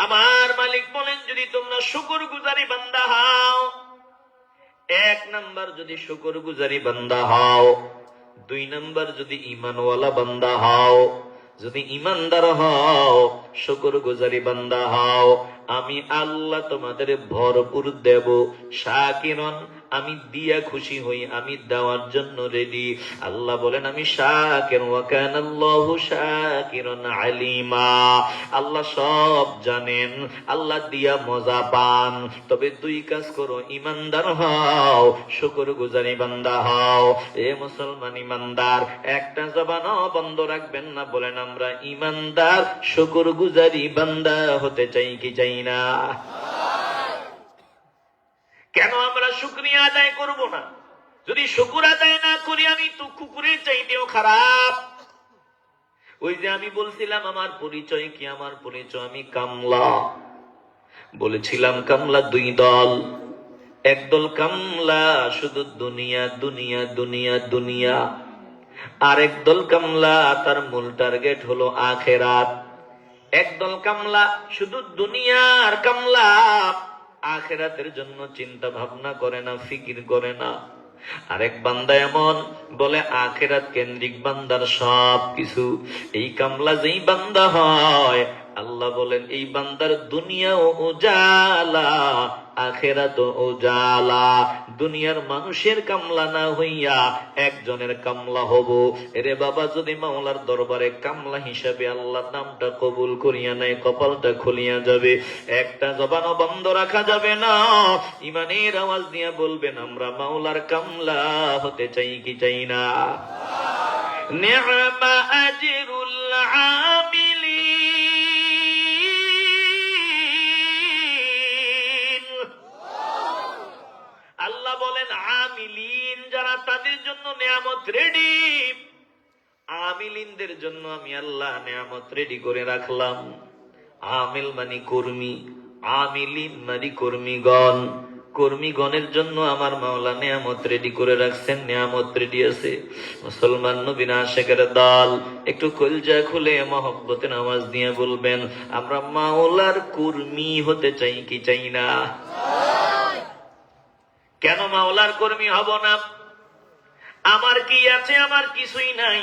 আমার মালিক বলেন যদি তোমরা শুকরগুজারি বান্দা হও, এক নাম্বার যদি শুকরগুজারি বান্দা হও, দুই নাম্বার যদি ঈমানওয়ালা বান্দা হও, যদি ঈমানদার হও, শুকরগুজারি বান্দা হও, আমি আল্লাহ তোমাদের ভরপুর দেব। শাকিরন, আমি দিয়া খুশি হই, আমি দেওয়ার জন্য রেডি। আল্লাহ বলেন আমি শাকির, ওয়া কানাল্লাহু শাকিরান আলিমা। আল্লাহ সব জানেন, আল্লাহ দিয়া মজা পান। তবে দুই কাজ করো, ঈমানদার হও, শুকরগুজারি বান্দা হও। এ মুসলমান ঈমানদার, একটা জবানও বন্ধ রাখবেন না। বলেন আমরা ঈমানদার শুকরগুজারি বান্দা হতে চাই কি চাই না? কেন আমরা শুকরিয়া আদায় করব না? যদি শুকর আদায় না করি আমি তো কুকুরের চাইতেও খারাপ। ওই যে আমি বলছিলাম আমার পরিচয় কি? আমার পরিচয় আমি কামলা। বলেছিলাম কামলা দুই দল। একদল কামলা শুধু দুনিয়া দুনিয়া দুনিয়া দুনিয়া, আর একদল কামলা তার মূল টার্গেট হলো আখেরাত। একদল কামলা শুধু দুনিয়ার কামলা, আখেরাতের জন্য চিন্তা ভাবনা করে না, ফিকির করে না। আরেক বান্দা এমন বলে আখিরাত কেন্দ্রিক বান্দার সব কিছু। এই কামলা যেই বান্দা হয়, আল্লাহ বলেন এই বান্দার দুনিয়াও উজালা, আখিরাতও উজালা। দুনিয়ার মানুষের কামলা না হইয়া একজনের কামলা হব। এরে বাবা, যদি মাওলার দরবারে কামলা হিসাবে আল্লাহ নামটা কবুল করিয়া নেয়, কপালটা খুলিয়া যাবে। একটা জবানও বন্ধ রাখা যাবে না। ইমানের আওয়াজ দিয়ে বলবেন, আমরা মাওলার কামলা হতে চাই কি চাই না? নি'মা আজরুল আমিলিন। আল্লাহ বলেন আমিলিন যারা, তাদের জন্য নিয়ামত রেডি। আমিলিনদের জন্য আমি আল্লাহ নিয়ামত রেডি করে রাখলাম। আমিল মানে কর্মী, আমিলিন মানে কর্মীগণ। কর্মীগণের জন্য আমার মাওলা নিয়ামত রেডি করে রাখছেন, নিয়ামত রেডি আছে। মুসলমান নবীন আশিকের দল, একটু কলজা খুলে মহব্বতের আওয়াজ দিয়ে বলবেন, আমরা মাওলার কর্মী হতে চাই কি চাই না? কেন মাওলার কর্মী হব না? আমার কি আছে? আমার কিছুই নাই।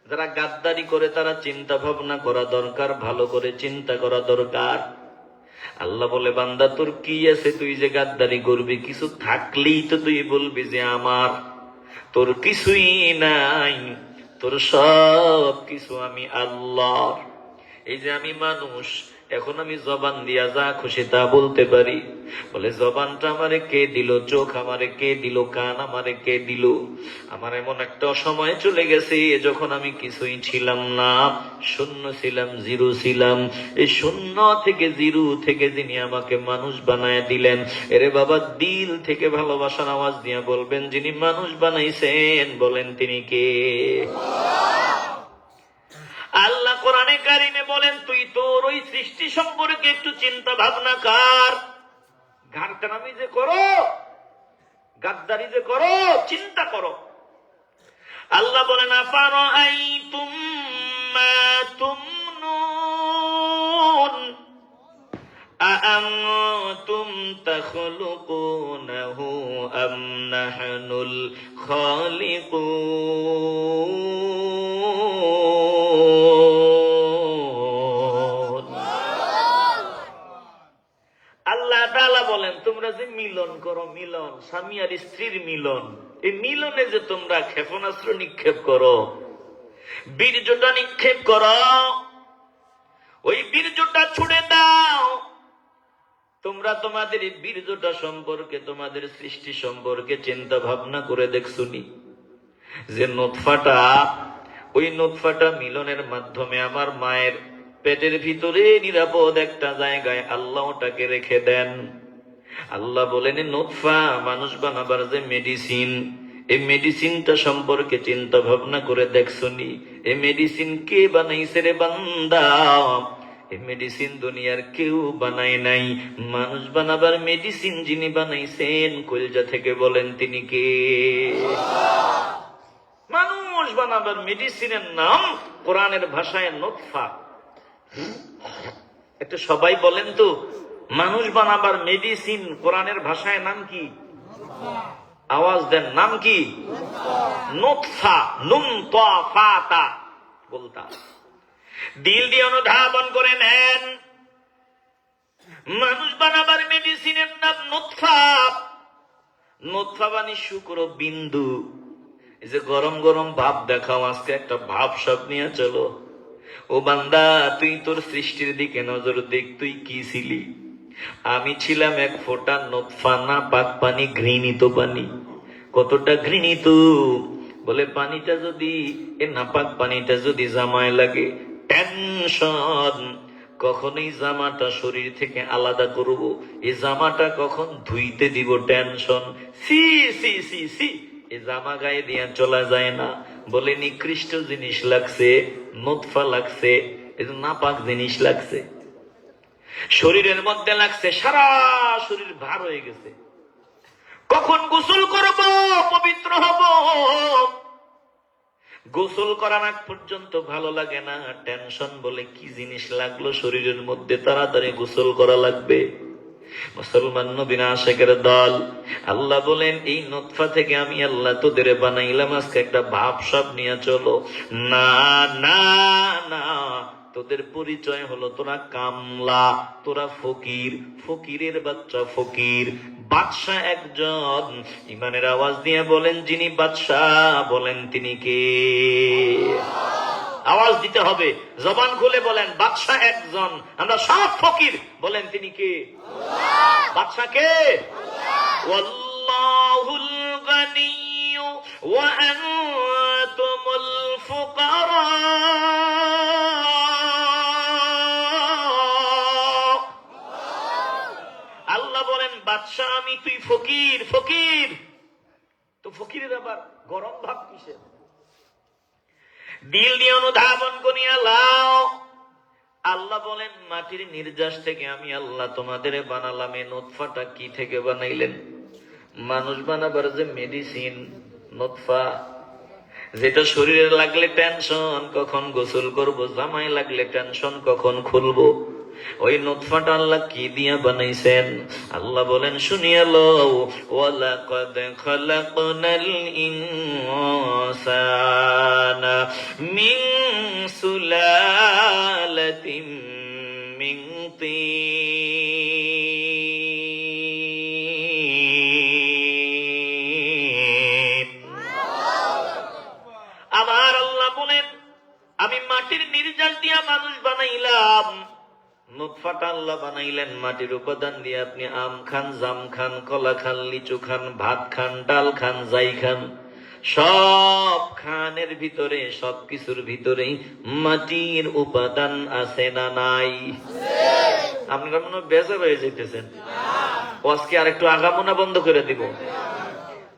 যারা গাদ্দারি করে তারা চিন্তা ভাবনা করা দরকার, ভালো করে চিন্তা করা দরকার। আল্লাহ বলে, বান্দা তোর কি আছে তুই যে গাদ্দারি করবি? কিছু থাকলেই তো তুই বলবি যে আমার। তোর কিছুই নাই, তোর সব কিছু আমি আল্লাহর। এই যে আমি মানুষ, এখন আমি জবান দিয়া যা খুশি তা বলতে পারি। বলে জবানটা আমারে কে দিল? চোখ আমারে কে দিল? কান আমারে কে দিল? আমার এমন একটা সময় চলে গেছে যখন আমি কিছুই ছিলাম না, শূন্য ছিলাম, জিরো ছিলাম। এই শূন্য থেকে জিরো থেকে যিনি আমাকে মানুষ বানায় দিলেন, এরে বাবা দিল থেকে ভালোবাসার আওয়াজ দিয়া বলবেন, যিনি মানুষ বানাইছেন বলেন তিনি কে? আল্লাহ কোরআনে কারিমে বলেন, তুই তোর ওই সৃষ্টি সম্পর্কে একটু চিন্তা ভাবনা কর। ঘাড়টানামি যে করো, গাদ্দারি যে করো, চিন্তা করো। আল্লাহ বলেন, আফারাআইতুম মা তুমনুন আআনতুম তাখলুকুনাহু আম নাহনুল খালিকুন। আল্লাহ তাআলা বলেন, তোমরা যে মিলন করো, মিলন স্বামী আর স্ত্রীর মিলন, এই মিলনে যে তোমরা ক্ষেপণাস্ত্র নিক্ষেপ করো, বীর্যটা নিক্ষেপ করো, ওই বীর্যটা ছুড়ে দাও। তোমরা তোমাদের এই বীর্যটা সম্পর্কে, তোমাদের সৃষ্টি সম্পর্কে চিন্তা ভাবনা করে দেখছুনি যে নুতফাটা, ওই নুতফাটা মিলনের মাধ্যমে আমার মায়ের পেটের ভিতরে নিরাপদ একটা জায়গায় আল্লাহ ওটাকে রেখে দেন। আল্লাহ বলেন, নুতফা মানুষ বানাবার যে মেডিসিন, এই মেডিসিনটা সম্পর্কে চিন্তা ভাবনা করে দেখছুনি? এই মেডিসিন কে বানাইছে রে বান্দা? এই মেডিসিন দুনিয়ার কেউ বানায় নাই। মানুষ বানাবার মেডিসিন যিনি বানাইছেন, কলজা থেকে বলেন তিনি কে? মানুষ বানাবার মেডিসিনের নাম কোরআনের ভাষায় নুতফা। একটু সবাই বলেন তো, মানুষ বানাবার মেডিসিন কোরআনের ভাষায় নাম কি? আওয়াজ দেন, নাম কি? নুতফা, নুন তা ফা তা বলতা। দিল দিয়ে অনুধাবন করে নেন, মানুষ বানাবার মেডিসিনের নাম নুতফা। নুতফা মানে শুক্র বিন্দু। এই যে গরম গরম ভাব দেখাও, আজকে একটা ভাব সব নিয়ে চলো। ও বান্দা, তুই তোর সৃষ্টির দিকে নজর দেখ, তুই কি ছিলি? আমি ছিলাম এক ফোঁটা নুতফা, না পাক পানি, ঘৃণিত পানি। কতটা ঘৃণিত! বলে পানিটা যদি, এ নাপাক পানিটা যদি জামায় লাগে, টেনশন। কখন এই জামাটা শরীর থেকে আলাদা করব, এই জামাটা কখন ধুইতে দিব, টেনশন। সি সি সি সি, এই জামা গায়ে দিয়ে চলা যায় না। বলে নিকৃষ্ট জিনিস লাগছে, নুতফা লাগছে, এই নাপাক জিনিস লাগছে, শরীরের মধ্যে লাগছে, সারা শরীর ভার হয়ে গেছে। কখন গোসল করব, পবিত্র হব, গোসল করার আগ পর্যন্ত ভালো লাগে না, টেনশন। বলে কি জিনিস লাগলো শরীরের মধ্যে, তাড়াতাড়ি গোসল করা লাগবে। মুসলমান নবীর আশিকের দল। আল্লাহ বলেন এই নুতফা থেকে আমি আল্লাহ তোদের বানাইলাম, আজকে একটা ভাবসাব নিয়ে চলো। না না না, তোদের পরিচয় হলো তোরা কামলা, তোরা ফকির, ফকিরের বাচ্চা ফকির। বাদশাহ একজন, ইমানের আওয়াজ দিয়ে বলেন যিনি বাদশাহ, বলেন তিনি কে? আওয়াজ দিতে হবে, জবান খুলে বলেন বাদশাহ একজন, আমরা সব ফকির, বলেন তিনি কে? বাদশাহ কে? ওয়াল্লাহুল গানিয়্যু ওয়া আনতুমুল ফুকারা। আল্লাহ বলেন বাদশাহ আমি, তুই ফকির। ফকির তো ফকিরের আবার গরম ভাব কিসের? দিল দিয়ে অনুধাবন করিয়া লাও। আল্লাহ বলেন মাটির নির্যাস থেকে আমি আল্লাহ তোমাদের বানালাম। এই নুতফাটা কি থেকে বানাইলেন? মানুষ বানাবার যে মেডিসিন নুতফা, যেটা শরীরে লাগলে টেনশন কখন গোসল করব, জামাই লাগলে টেনশন কখন খুলবো, ওই নুতফাটা আল্লাহ কি দিয়া বানাইছেন? আল্লাহ বলেন শুনিয়া লও, ওয়ালাকাদ খালাকনাল ইনসানা মিন সুলালাতিন মিন তিন। আমার আল্লাহ বলেন আমি মাটির নির্যাস দিয়া মানুষ বানাইলাম। নুতফাটা আল্লাহ বানাইলেন মাটির উপাদান দিয়ে। আপনি আম খান, জাম খান, কলা খান, লিচু খান, ভাত খান, ডাল খান, যাই খান, সব খানের ভিতরে, সবকিছুর ভিতরেই মাটির উপাদান আছে না নাই? আপনারা মনে হয় বেজার হয়ে যেতেছেন। আজকে আর একটু আগামনা বন্ধ করে দিব।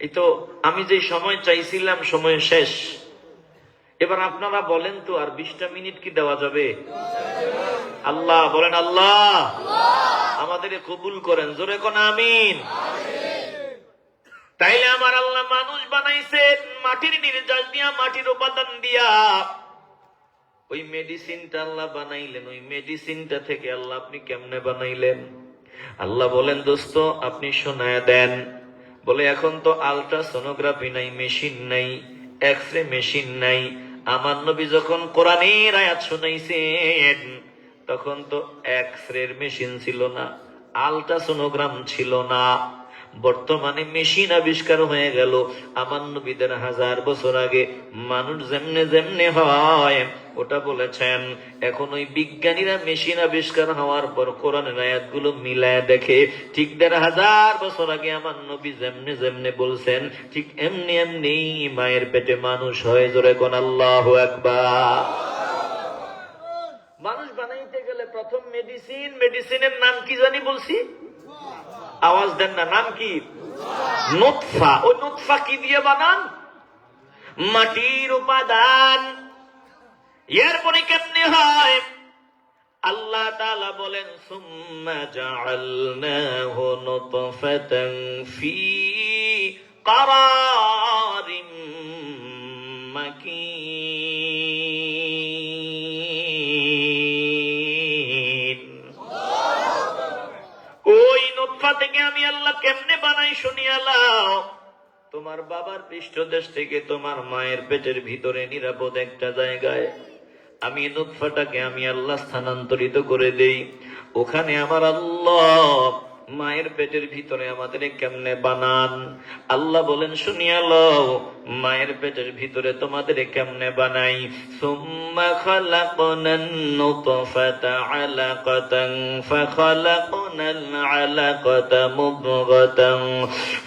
এই তো আমি যে সময় চাইছিলাম সময় শেষ। এবার আপনারা বলেন তো আর 20টা মিনিট কি দেওয়া যাবে? আল্লাহ বলেন আল্লাহ আমাদের কবুল করেন, জোরে কোন আমিন। তাইলে আমার আল্লাহ মানুষ বানাইছেন মাটির নির্যাস দিয়া, মাটির উপাদান দিয়া। ওই মেডিসিনটা আল্লাহ বানাইলেন, ওই মেডিসিনটা থেকে আল্লাহ আপনি কেমনে বানাইলেন? আল্লাহ বলেন দোস্ত আপনি শোনায় দেন। বলে এখন তো আলট্রাসোনোগ্রাফি নাই, মেশিন নাই, এক্সরে মেশিন নাই। আমার নবী যখন কোরআনের আয়াত শুনাইছেন তখন তো এক্সরের মেশিন ছিল না, আলট্রাসোনোগ্রাম ছিল না। বর্তমানে মেশিন আবিষ্কার হয়ে গেল। আমার নবীদের 1000 বছর আগে মানুষ যেমনে যেমনে হয় ওটা বলেছেন। এখন ওই বিজ্ঞানীরা মেশিন আবিষ্কার হওয়ার পর কোরআনের আয়াতগুলো মিলায় দেখে, ঠিক 1500 বছর আগে আমার নবী যেমনে যেমনে বলছেন ঠিক এমনি এমনি মায়ের পেটে মানুষ হয়। জোরে কোন আল্লাহু আকবার। মানুষ বানাইতে গেলে প্রথম মেডিসিন, মেডিসিনের নাম কি জানি বলছি? আওয়াজ দেন না, নাম কি? নুতফা। ওই নুতফা কি দিয়ে বানান? মাটির উপাদান। এরপরে কেমনে হয়? আল্লাহ তাআলা বলেন সুম্মা জাআলনাহু নুতফাতান ফি কারারিম মাকিন। ওই নুতফা থেকে আমি আল্লাহ কেমনে বানাই শুনিয়া লাও। তোমার বাবার পৃষ্ঠদেশ থেকে তোমার মায়ের পেটের ভিতরে নিরাপদ একটা জায়গায় আমি নুতফাটাকে আমি আল্লাহ স্থানান্তরিত করে দেই। ওখানে আমার আল্লাহ মায়ের পেটের ভিতরে আমাদের কেমনে বানান? আল্লাহ বলেন শুনিয়া লও, মায়ের পেটের ভিতরে তোমাদের কেমনে বানাই। সুম্মা খালাকনান নুতফাতা আলাকাতান ফাখালাকনাল আলাকাতা মুদগাতান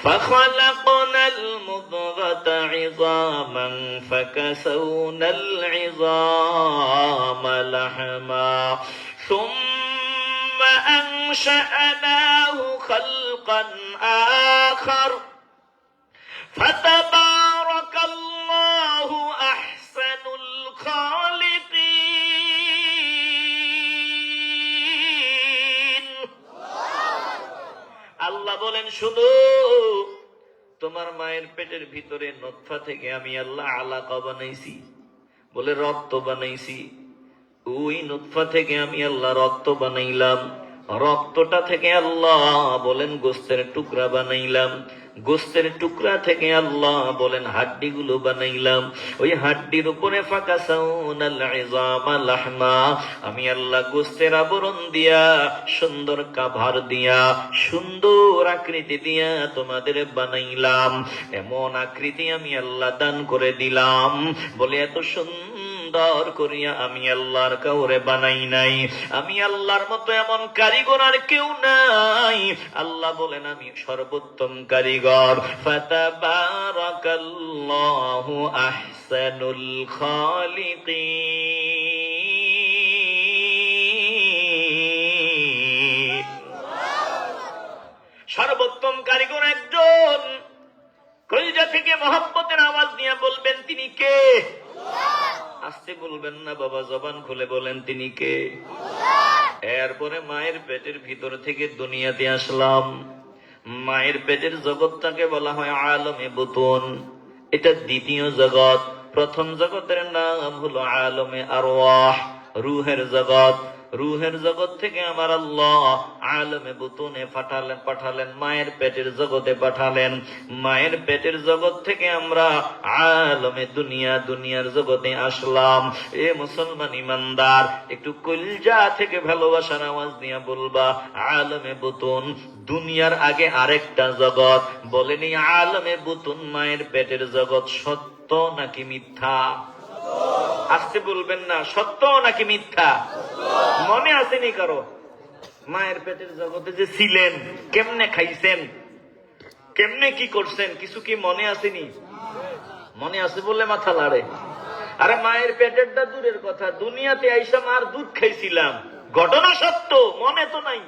ফাখালাকনাল মুদগাতা ইযামান ফাকাসাওনাল ইযামা লাহমা ثم أنشأناه خلقا آخر فتبارك الله أحسن الخالقين। আল্লাহ বলেন শুনো, তোমার মায়ের পেটের ভিতরে নুতফা থেকে আমি আল্লাহ আলাকা বানাইছি, বলে রক্ত বানাইছি। ওই নুতফা থেকে আমি আল্লাহ রক্ত বানাইলাম। রক্তটা থেকে আল্লাহ বলেন গোস্তের টুকরা বানাইলাম, গোস্তের টুকরা থেকে আল্লাহ বলেন হাড্ডিগুলো বানাইলাম, ওই হাড্ডির উপরে ফাকাসাউনাল ইযামা লাহমা, আমি আল্লাহ গোস্তের আবরণ দিয়া, সুন্দর কাভার দিয়া, সুন্দর আকৃতি দিয়া তোমাদের বানাইলাম। এমন আকৃতি আমি আল্লাহ দান করে দিলাম, বলে এত সুন্দর করিয়া আমি আল্লাহর কাউরে বানাই নাই, আমি আল্লাহর মতো এমন কারিগর আর কেউ নাই। আল্লাহ বলেন আমি সর্বোত্তম কারিগর। ফাতাবারাকাল্লাহু আহসানুল খালিকিন। সর্বোত্তম কারিগর একজন। কলিজা থেকে মহব্বতের আওয়াজ নিয়ে বলবেন তিনি কে? আস্তে বলবেন না বাবা, জবান খুলে বলেন তিনি কে? এরপরে মায়ের পেটের ভিতর থেকে দুনিয়াতে আসলাম। মায়ের পেটের জগৎটাকে বলা হয় আলমে বুতুন। এটা দ্বিতীয় জগৎ। প্রথম জগতের নাম হলো আলমে আরওয়াহ, রুহের জগৎ। রুহের জগৎ থেকে আমার আল্লাহ আলমে বুতুনে পাঠালেন, মায়ের পেটের জগতে পাঠালেন। মায়ের পেটের জগৎ থেকে আমরা আলমে দুনিয়া, দুনিয়ার জগতে আসলাম। এ মুসলমান ইমানদার, একটু কলিজা থেকে ভালোবাসার আওয়াজ দিয়ে বলবা আলমে বুতুন। দুনিয়ার আগে আরেকটা জগৎ। বলেনি আলমে বুতুন মায়ের পেটের জগৎ সত্য নাকি মিথ্যা? আসতে বলবেন না, সত্য নাকি মিথ্যা? মনে আসেনি কারো? মায়ের পেটের জগতে যে ছিলেন, কেমনে খাইছেন, কেমনে কি করছেন, কিছু কি মনে আসেনি? মনে আছে বলে মাথা লাড়ে। আরে মায়ের পেটেরটা দূরের কথা, দুনিয়াতে আইসা মার দুধ খাইছিলাম, ঘটনা সত্য, মনে তো নাই।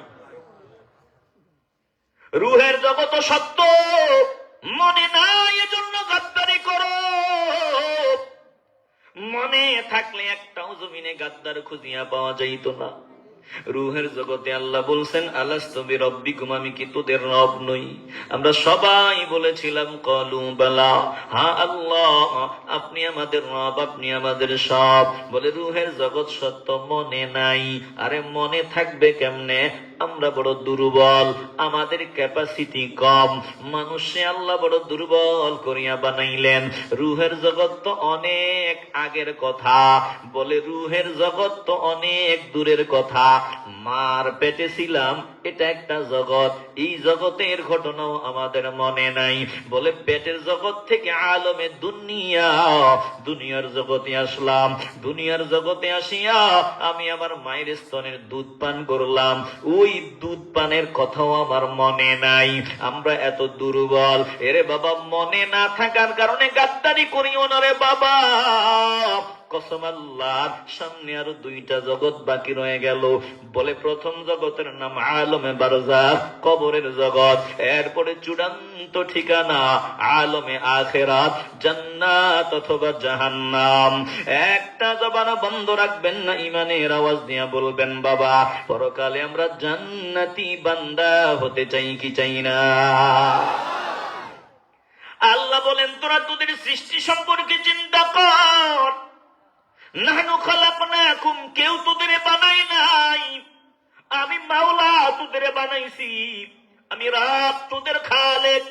রুহের জগৎ সত্য, মনে নাই, এজন্য গাদ্দারি করো। মনে থাকলে একটাও জমিনে গাদ্দার খুঁজিয়া পাওয়া যাইত না। রুহের জগতে আল্লাহ বলছেন আলাস্তু বিরাব্বিকুম, আমি কি তোদের রব নই? আমরা সবাই বলেছিলাম ক্বালু বালা, হ্যাঁ আল্লাহ আপনি আমাদের রব, আপনি আমাদের সব। বলে রুহের জগৎ সত্য, মনে নাই। আরে মনে থাকবে কেমনে? আমরা বড় দুর্বল, আমাদের ক্যাপাসিটি কম। মানুষে আল্লাহ বড় দুর্বল করিয়া বানাইলেন। রুহের জগৎ তো অনেক আগের কথা। বলে রুহের জগৎ তো অনেক দূরের কথা। মার পেটে ছিলাম, এটা একটা জগৎ, এই জগতের ঘটনাও আমাদের মনে নাই। বলে পেটের জগৎ থেকে আলমে দুনিয়া, দুনিয়ার জগতে আসলাম। দুনিয়ার জগতে আসিয়া আমি আমার মায়ের স্তনের দুধ পান করলাম, ওই দুধ পানের কথাও আমার মনে নাই। আমরা এত দুর্বল। এরে বাবা, মনে না থাকার কারণে গাদ্দারি করিও না রে বাবা। কসম আল্লাহর, সামনে আরো দুইটা জগৎ বাকি রয়ে গেল। বলে প্রথম জগতের নাম আলমে বারজাখ, কবরের জগৎ। এরপরে চূড়ান্ত ঠিকানা আলমে আখিরাত, জান্নাত অথবা জাহান্নাম। একটা জবান বন্ধ রাখবেন না, ইমানের আওয়াজ দিয়ে বলবেন বাবা পরকালে আমরা জান্নাতি বান্দা হতে চাই কি চাই না? আল্লাহ বলেন তোরা তোদের সৃষ্টি সম্পর্কে চিন্তা কর। নাহনু খালাকনাকুম, কেউ তোদের বানাই নাই, আমি মাওলা তোদের বানাইছি। আমি রাব তোদের খালেক,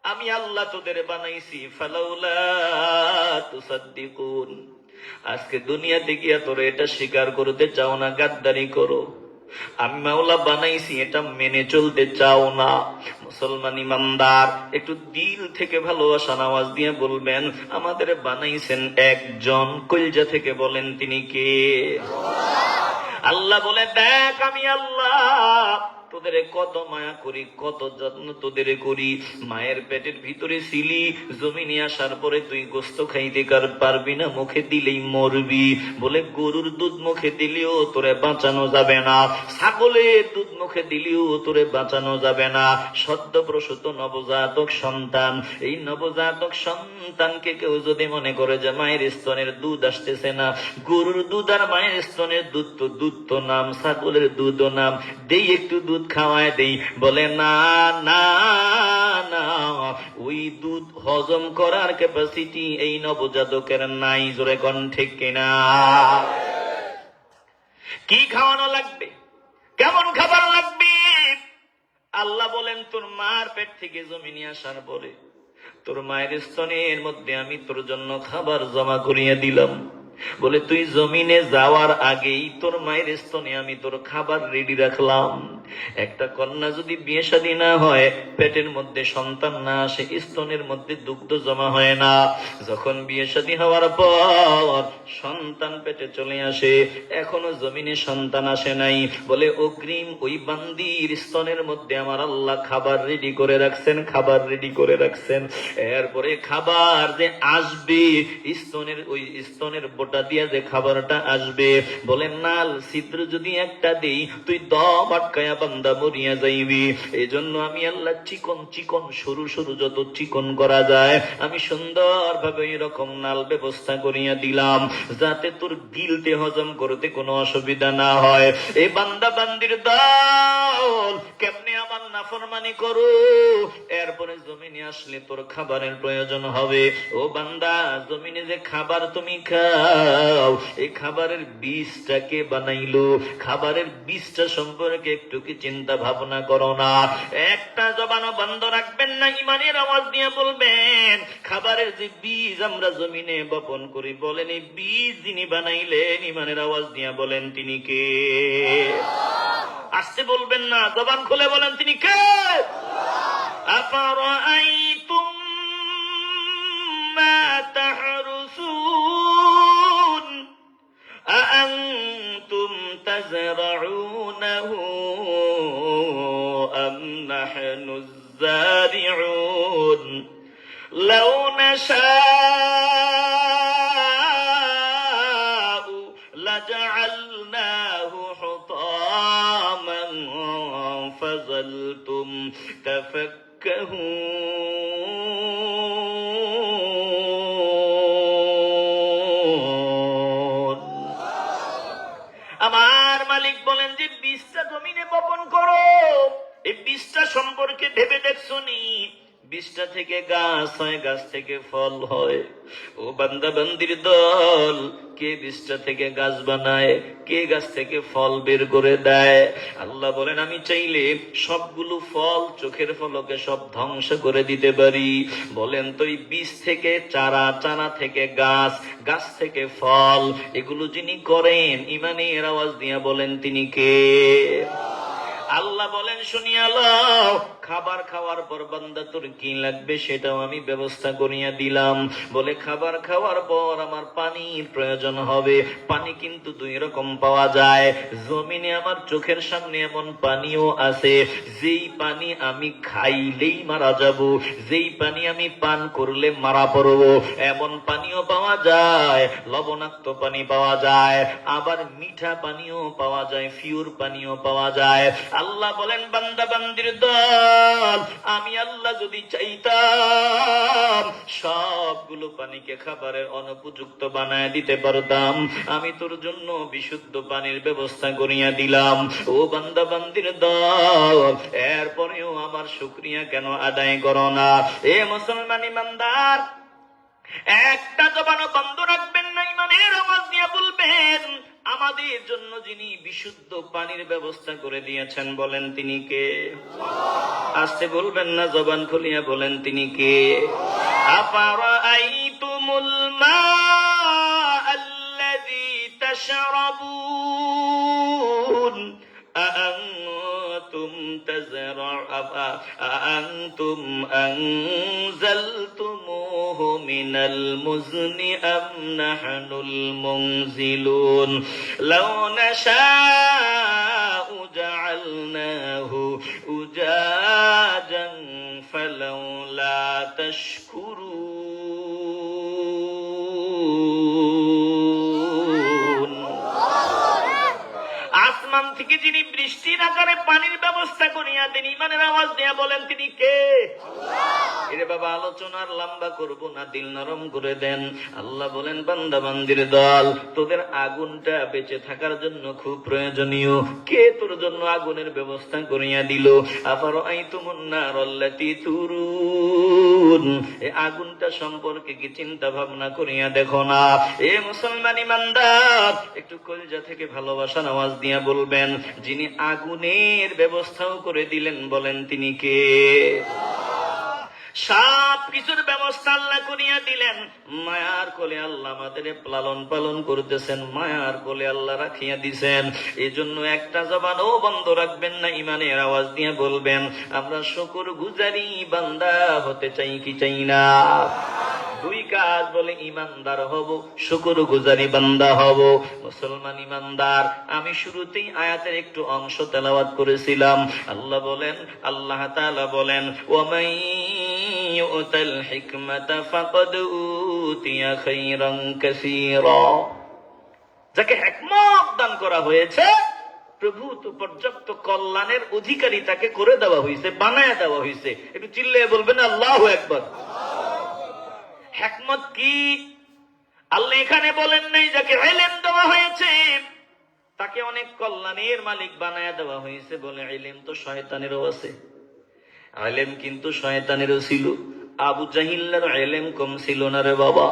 আমি আল্লাহ তোদের বানাইছি। ফালাউলা তুসাদ্দিকুন, আজকে দুনিয়াতে গিয়া তোরা এটা স্বীকার করতে চাও না, গাদ্দারি করো। আমি মাওলা বানাইছি এটা মেনে চলতে চাও না। মুসলমান ইমানদার, একটু দিল থেকে ভালোবাসা আওয়াজ দিয়ে বলবেন আমাদের বানাইছেন একজন। কলিজা থেকে বলেন তিনি কে? আল্লাহ বলে দেখ আমি আল্লাহ তোদের কত মায়া করি, কত যত্ন তোদের করি। মায়ের পেটের ভিতরে ছিলি, জমিনে আসার পরে তুই গোস্ত খাইতে পারবি না, মুখে দিলেই মরবি। বলে গরুর দুধ মুখে দিলেও তোরে বাঁচানো যাবে না, ছাগলের দুধ মুখে দিলেও তোরে বাঁচানো যাবে না। সদ্য প্রসূত নবজাতক সন্তান, এই নবজাতক সন্তানকে কেউ যদি মনে করে যে মায়ের স্তনের দুধ আসতেছে না, গরুর দুধ আর মায়ের স্তনের দুধ তো নাম, ছাগলের দুধও নাম, দেই একটু দুধ খাওয়ায় দেই। বলে না না না, ওই দুধ হজম করার ক্যাপাসিটি এই নবজাতকের নাই। জোরে কোন ঠিক কিনা? কি খাওয়ানো লাগবে? কেমন খাবার লাগবে? আল্লাহ বলেন, তোর মার পেট থেকে জমিনে আসার পরে তোর মায়ের স্তনের মধ্যে আমি তোর জন্য খাবার জমা করিয়ে দিলাম। বলে তুই জমিনে যাওয়ার আগেই তোর মায়ের স্তনে আমি তোর খাবার রেডি রাখলাম। একটা কন্যা যদি বিয়ে শাদী না হয়, পেটের মধ্যে সন্তান না আসে, স্তনের মধ্যে দুগ্ধ জমা হয় না। যখন বিয়ে শাদী হওয়ার পর সন্তান পেটে চলে আসে, এখনো জমিনে সন্তান আসে নাই, বলে অগ্রিম ওই বান্দির স্তনের মধ্যে আমার আল্লাহ খাবার রেডি করে রাখছেন, খাবার রেডি করে রাখছেন। এরপরে খাবার যে আসবে, স্তনের বোটা দিয়া যে খাবারটা আসবে, বলেন নাল ছিদ্র যদি একটা দেই, তুই দম আটকায়া বান্দা মরিয়া যাইবি। এই জন্য আমি আল্লাহ চিকন চিকন সরু সরু যত চিকন করা যায়, আমি সুন্দর ভাবে এরকম নাল ব্যবস্থা করিয়া দিলাম, যাতে তোর গিলতে হজম করতে কোনো অসুবিধা না হয়। এই বান্দা বান্দির দল কেমনে আমার নাফরমানি করো, এরপরে জমিনে আসলে তোর খাবারের প্রয়োজন হবে। ও বান্দা, জমিনে যে খাবার তুমি খাও, এই খাবারের বীজটা কে বানাইলো? খাবারের বীজটা সম্পর্কে একটু কি চিন্তা ভাবনা করো না? একটা জবানও বন্ধ রাখবেন না, ইমানের আওয়াজ দিয়ে বলবেন, খাবারের যে বীজ আমরা জমিনে বপন করি, বলেন এই বীজ যিনি বানাইলেন, ইমানের আওয়াজ দিয়ে বলেন তিনি কে? আসতে বলবেন না, জবান খুলে বলেন তিনি কে? আফারাআইতুম মা তাহরুসুন আআনতুম তাযরাউনাহু আম নাহনুজ যারিউন লাউ নাশাউ লাজআলনাহু হুতামান ফাযালতুম তাফাক্কাহুন। আমার মালিক বলেন যে বীজটা জমিনে বপন করো। এই বীজটা সম্পর্কে ভেবে দেখছো নি? বীজটা থেকে গাছ হয়, গাছ থেকে ফল হয়। ও বান্দা বান্দির দল, কে বীজটা থেকে গাছ বানায়, কে গাছ থেকে ফল বের করে দেয়? আল্লাহ বলেন, আমি চাইলে সবগুলো ফল চোখের পলকে সব ধ্বংস করে দিতে পারি। বলেন তো এই বীজ থেকে চারা, চারা থেকে গাছ, গাছ থেকে ফল, এগুলো যিনি করেন, ইমানের আওয়াজ দিয়া বলেন তিনি কে? আল্লাহ বলেন, শুনিয়া লও, খাবার খাওয়ার পর বান্দা তোর কি লাগবে সেটাও আমি ব্যবস্থা করিয়া দিলাম। বলে খাবার খাওয়ার পর আমার পানির প্রয়োজন হবে। পানি কিন্তু দুই রকম পাওয়া যায়। জমিনে আমার চোখের সামনে এমন পানিও আছে, যেই পানি আমি খাইলেই মারা যাব, যেই পানি আমি পান করলে মারা পড়ব, এমন পানিও পাওয়া যায়। লবণাক্ত পানি পাওয়া যায়, আবার মিঠা পানিও পাওয়া যায়, পিওর পানিও পাওয়া যায়। আল্লাহ বলেন, বান্দা বান্দির দল, আমি আল্লাহ যদি চাইতাম সবগুলো পানিকে খাবারের অনুপযুক্ত বানায় দিতে পারতাম। আমি তোর জন্য বিশুদ্ধ পানির ব্যবস্থা করিয়া দিলাম। ও বান্দা বান্দির দল, এরপরেও আমার শুকরিয়া কেন আদায় করো না? এ মুসলমান ইমানদার, একটা জবানও বন্ধ রাখবেন না, ইমানের আওয়াজ দিয়ে বলবেন, আমাদের জন্য যিনি বিশুদ্ধ পানির ব্যবস্থা করে দিয়েছেন, বলেন তিনি কে? আসতে বলবেন না, জবান খুলিয়া বলেন তিনি কে? আফারাআইতুমুল মাআল্লাযী তাশরাবুন أأنتم أنزلتموه من المزن أم نحن المنزلون لو نشاء جعلناه أجاجا فلولا تشكرون। আসমান থেকে যিনি বৃষ্টির আকারে পানির ব্যবস্থা করিয়া দেন, ইমানের আওয়াজ দিয়া বলেন তিনি কে? এরে বাবা, আলোচনার লম্বা করব না, দিল নরম করে দেন। আল্লাহ বলেন, বান্দা বান্দির দল, তোদের আগুনটা বেঁচে থাকার জন্য খুব প্রয়োজনীয়। কে তোর জন্য আগুনের ব্যবস্থা করিয়া দিল? আফারাআইতুমুন নারাল্লাতী তুরুন, এই আগুনটা সম্পর্কে কি চিন্তা ভাবনা করিয়া দেখো না? এ মুসলমান ইমানদার, একটু কলিজা থেকে ভালোবাসার আওয়াজ দিয়া বলবেন, যিনি আগুনের ব্যবস্থাও করে দিলেন, বলেন তিনি কে? সব কিছুর ব্যবস্থা আল্লাহ করিয়া দিলেন। মায়ার কোলে আল্লাহ আমাদের লালন পালন করতেছেন, মায়ার কোলে আল্লাহ রাখিয়া দিছেন। এই জন্য একটা জবানও বন্ধ রাখবেন না, ইমানের আওয়াজ দিয়ে বলবেন, আমরা শুকর গুজারি বান্দা হতে চাই কি চাই না? দুই কাজ, বলে ইমানদার হব, শুকর গুজারি বান্দা হব। মুসলমান ইমানদার, আমি শুরুতেই আয়াতের একটু অংশ তেলাওয়াত করেছিলাম। আল্লাহ বলেন, আল্লাহ তাআলা বলেন, ওয়ামান ইউতাল হিকমাতা ফাকাদ উতিয়া খায়রান কাসীরা। যাকে হিকমত দান করা হয়েছে, প্রভু তো পর্যাপ্ত কল্যাণের অধিকারী তাকে করে দেওয়া হয়েছে, বানায় দেওয়া হয়েছে। একটু চিল্লিয়ে বলবেন আল্লাহু আকবার। হিকমত কি? আল্লাহ এখানে বলেন নাই যাকে ইলম দেওয়া হয়েছে তাকে অনেক কল্যাণের মালিক বানায় দেওয়া হয়েছে, বলে ইলম তো শয়তানেরও আছে। ইলম কিন্তু শয়তানেরও ছিল। আবু জাহিলের ইলম কম ছিল না রে বাবা।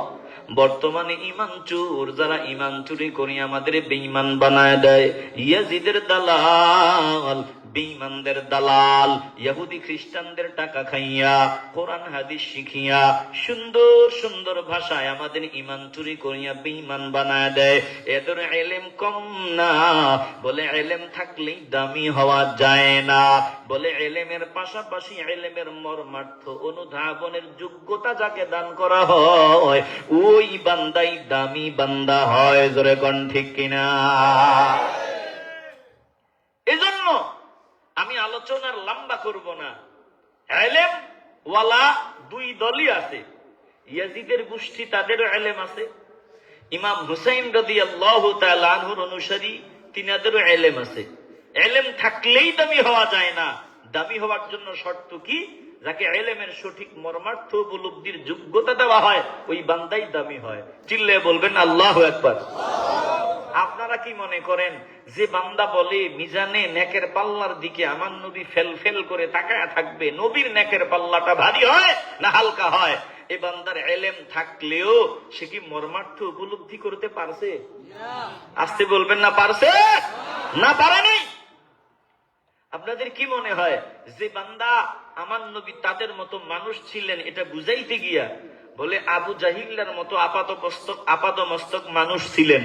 বর্তমানে ইমান চোর, যারা ইমান চুরি করি আমাদের বেঈমান বানায় দেয়, ইয়াজিদের দালাল, বেঈমানদের দালাল, ইহুদি খ্রিস্টানদের টাকা খাইয়া, কোরআন হাদিস শিখিয়া, সুন্দর সুন্দর ভাষায় আমাদের ইমান চুরি করিয়া বেঈমান বানায় দেয়। এদের ইলম কম না, বলে ইলম থাকলেই দামি হওয়া যায় না। বলে ইলমের পাশাপাশি ইলমের মর্মার্থ অনুধাবনের যোগ্যতা যাকে দান করা হয়, ওই বান্দাই দামি বান্দা হয়। জোরে কোন ঠিক কিনা? এজন্য আমি আলোচনার লম্বা করব না। ইলম ওয়ালা দুই দলই আছে। ইয়াজিদের গোষ্ঠী, তাদেরও ইলম আছে। ইমাম হুসাইন রাদিয়াল্লাহু তাআলা আনহুর অনুসারী, তিনাদেরও ইলম আছে। ইলম থাকলেই দামি হওয়া যায় না। দামি হওয়ার জন্য শর্ত কি? যাকে ইলমের সঠিক মর্মার্থ উপলব্ধির যোগ্যতা দেওয়া হয়, ওই বান্দাই দামি হয়। চিল্লায়ে বলবেন আল্লাহু আকবার। আপনারা কি মনে করেন যে বান্দা বলে মিজানে নেকের পাল্লার দিকে আমার নবী ফেল ফেল করে তাকায়া থাকবে, নবীর নেকের পাল্লাটা ভারী হয় না হালকা হয়? এই বান্দার ইলম থাকলেও সে কি মর্মার্থ উপলব্ধি করতে পারছে? আসতে বলবেন না পারছে? না পারে নাই। আপনাদের কি মনে হয় যে বান্দা আমার নবী তাদের মতো মানুষ ছিলেন এটা বুঝাইতে গিয়া বলে আবু জাহিল্লার মতো আপাদমস্তক মানুষ ছিলেন,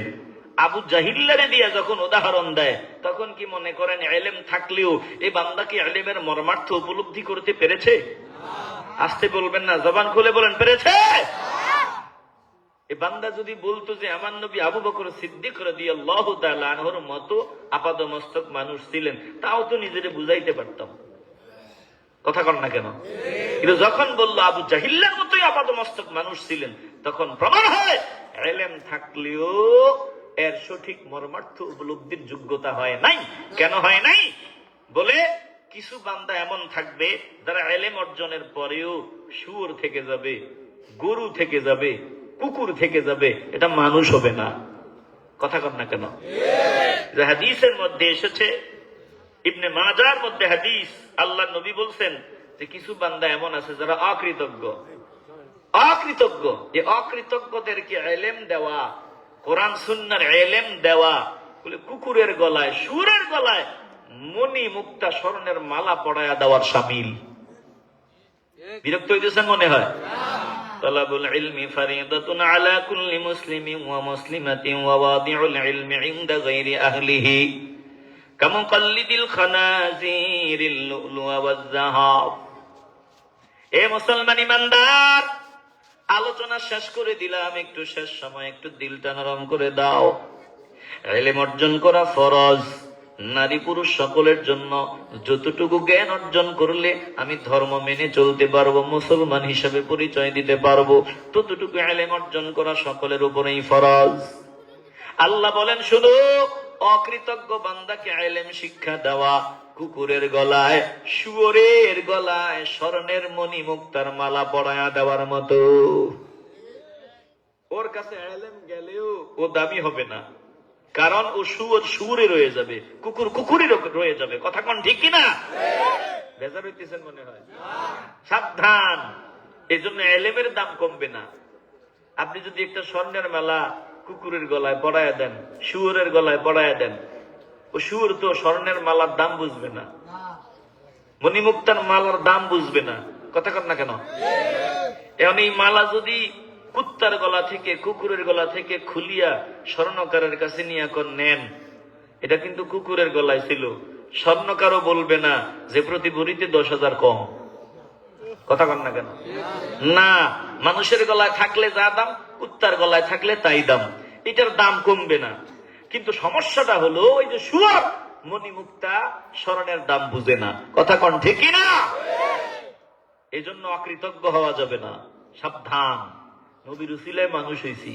আবু জাহিল্লারে দিয়া যখন উদাহরণ দেয়, তখন কি মনে করেন ইলম থাকলেও এই বান্দা কি ইলমের মর্মার্থ উপলব্ধি করতে পেরেছে? আসতে বলবেন না, জবান খুলে বলেন পেরেছে? এই বান্দা যদি বলতো যে আমার নবী আবু বকর সিদ্দিক রাদিয়াল্লাহু তাআলা আনহুর মতো আপাদমস্তক মানুষ ছিলেন, তাও তো নিজেরে বুঝাইতে পারতাম। কথা কন না কেন? কিন্তু যখন বললো আবু জাহিল্লার মতোই আপাদমস্তক মানুষ ছিলেন, তখন প্রমাণ হয় ইলম থাকলেও এর সঠিক মর্মার্থ উপলব্ধির যোগ্যতা হয় নাই। কেন হয় নাই? বলে কিছু বান্দা এমন থাকবে যারা ইলম অর্জনের পরেও শুয়োর থেকে যাবে, গরু থেকে যাবে, কুকুর থেকে যাবে, এটা মানুষ হবে না। কথা কন না কেন? যে হাদিসের মধ্যে এসেছে, ইবনে মাজার মধ্যে হাদিস, আল্লাহ নবী বলছেন যে কিছু বান্দা এমন আছে যারা অকৃতজ্ঞ। অকৃতজ্ঞ, এই অকৃতজ্ঞদেরকে ইলম দেওয়া, কোরআন সুন্নাহর ইলম দেওয়া, বলে কুকুরের গলায়, শুয়োরের গলায় মণি মুক্তা স্বর্ণের মালা পড়ায়া দেওয়ার শামিল। বিরক্ত হইতেছেন মনে হয়? তালাবুল ইলমি ফারিদাতুন আলা কুল্লি মুসলিমিন ওয়া মুসলিমাতিন ওয়া ওয়াদিউল ইলমি ইনদা গায়রি আহলিহি কামুকাল্লিদিল খানাজিরিল লুলুয়া ওয়াজ যাহাব। এ মুসলমান ইমানদার, আলোচনা শেষ করে দিলাম, একটু শেষ সময় একটু দিলটা নরম করে দাও। ইলম অর্জন করা ফরজ, নারী পুরুষ সকলের জন্য। যতটুকু জ্ঞান অর্জন করলে আমি ধর্ম মেনে চলতে পারবো, মুসলমান হিসেবে পরিচয় দিতে পারবো, ততটুকু ইলম অর্জন করা সকলের উপরেই ফরজ। আল্লাহ বলেন শুধু অকৃতজ্ঞ বান্দাকে ইলম শিক্ষা দেওয়া, কুকুরের গলায়, শুয়োরের গলায় স্বর্ণের মণি মুক্তার মালা পরায়া দেওয়ার মতো। ওর কাছে ইলম গেলেও ও দামি হবে না, কারণ ও শুয়োর শুয়োরে রয়ে যাবে, কুকুর কুকুরই রয়ে যাবে। কথা কোন ঠিক কিনা? বেজার হইতেছেন মনে হয়? সাবধান, এই জন্য ইলমের দাম কমবে না। আপনি যদি একটা স্বর্ণের মালা কুকুরের গলায় পড়ায়া দেন, শুয়োরের গলায় পড়ায়া দেন, ও শুয়োর তো স্বর্ণের মালার দাম বুঝবে না, মণিমুক্তার মালার দাম বুঝবে না। কথা কর না কেন? এখন এই মালা যদি কুত্তার গলা থেকে, কুকুরের গলা থেকে খুলিয়া স্বর্ণকারের কাছে নিয়ে এখন নেন, এটা কিন্তু কুকুরের গলায় ছিল, স্বর্ণকারও বলবে না যে প্রতি ভরিতে 10,000 কম। কথা কন না কেন? না, মানুষের গলায় থাকলে যা দাম, কুত্তার গলায় থাকলে তাই দাম, এটার দাম কমবে না। কিন্তু সমস্যাটা হলো ওই যে শুয়োর মণিমুক্তা স্বর্ণের দাম বুঝে না। কথা কন ঠিক না? এই জন্য অকৃতজ্ঞ হওয়া যাবে না, সাবধান। নবীর উসিলায় মানুষ হইছি,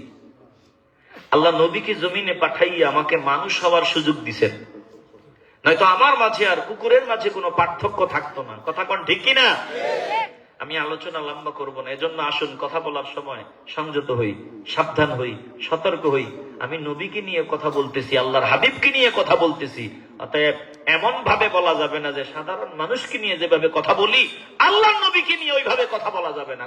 আল্লাহ নবীকে জমিনে পাঠাইয়া আমাকে মানুষ হওয়ার সুযোগ দিছেন, নয়তো আমার মাঝে আর কুকুরের মাঝে কোনো পার্থক্য থাকতো না। কথা কন ঠিক কিনা? আমি আলোচনা লম্বা করব না, এজন্য আসুন কথা বলার সময় সংযত হই, সাবধান হই, সতর্ক হই। আমি নবীকে নিয়ে কথা বলতেছি, আল্লাহর হাবিবকে নিয়ে কথা বলতেছি। অতএব এমন ভাবে বলা যাবে না যে সাধারণ মানুষকে নিয়ে যেভাবে কথা বলি আল্লাহর নবীকে নিয়ে ওইভাবে কথা বলা যাবে না।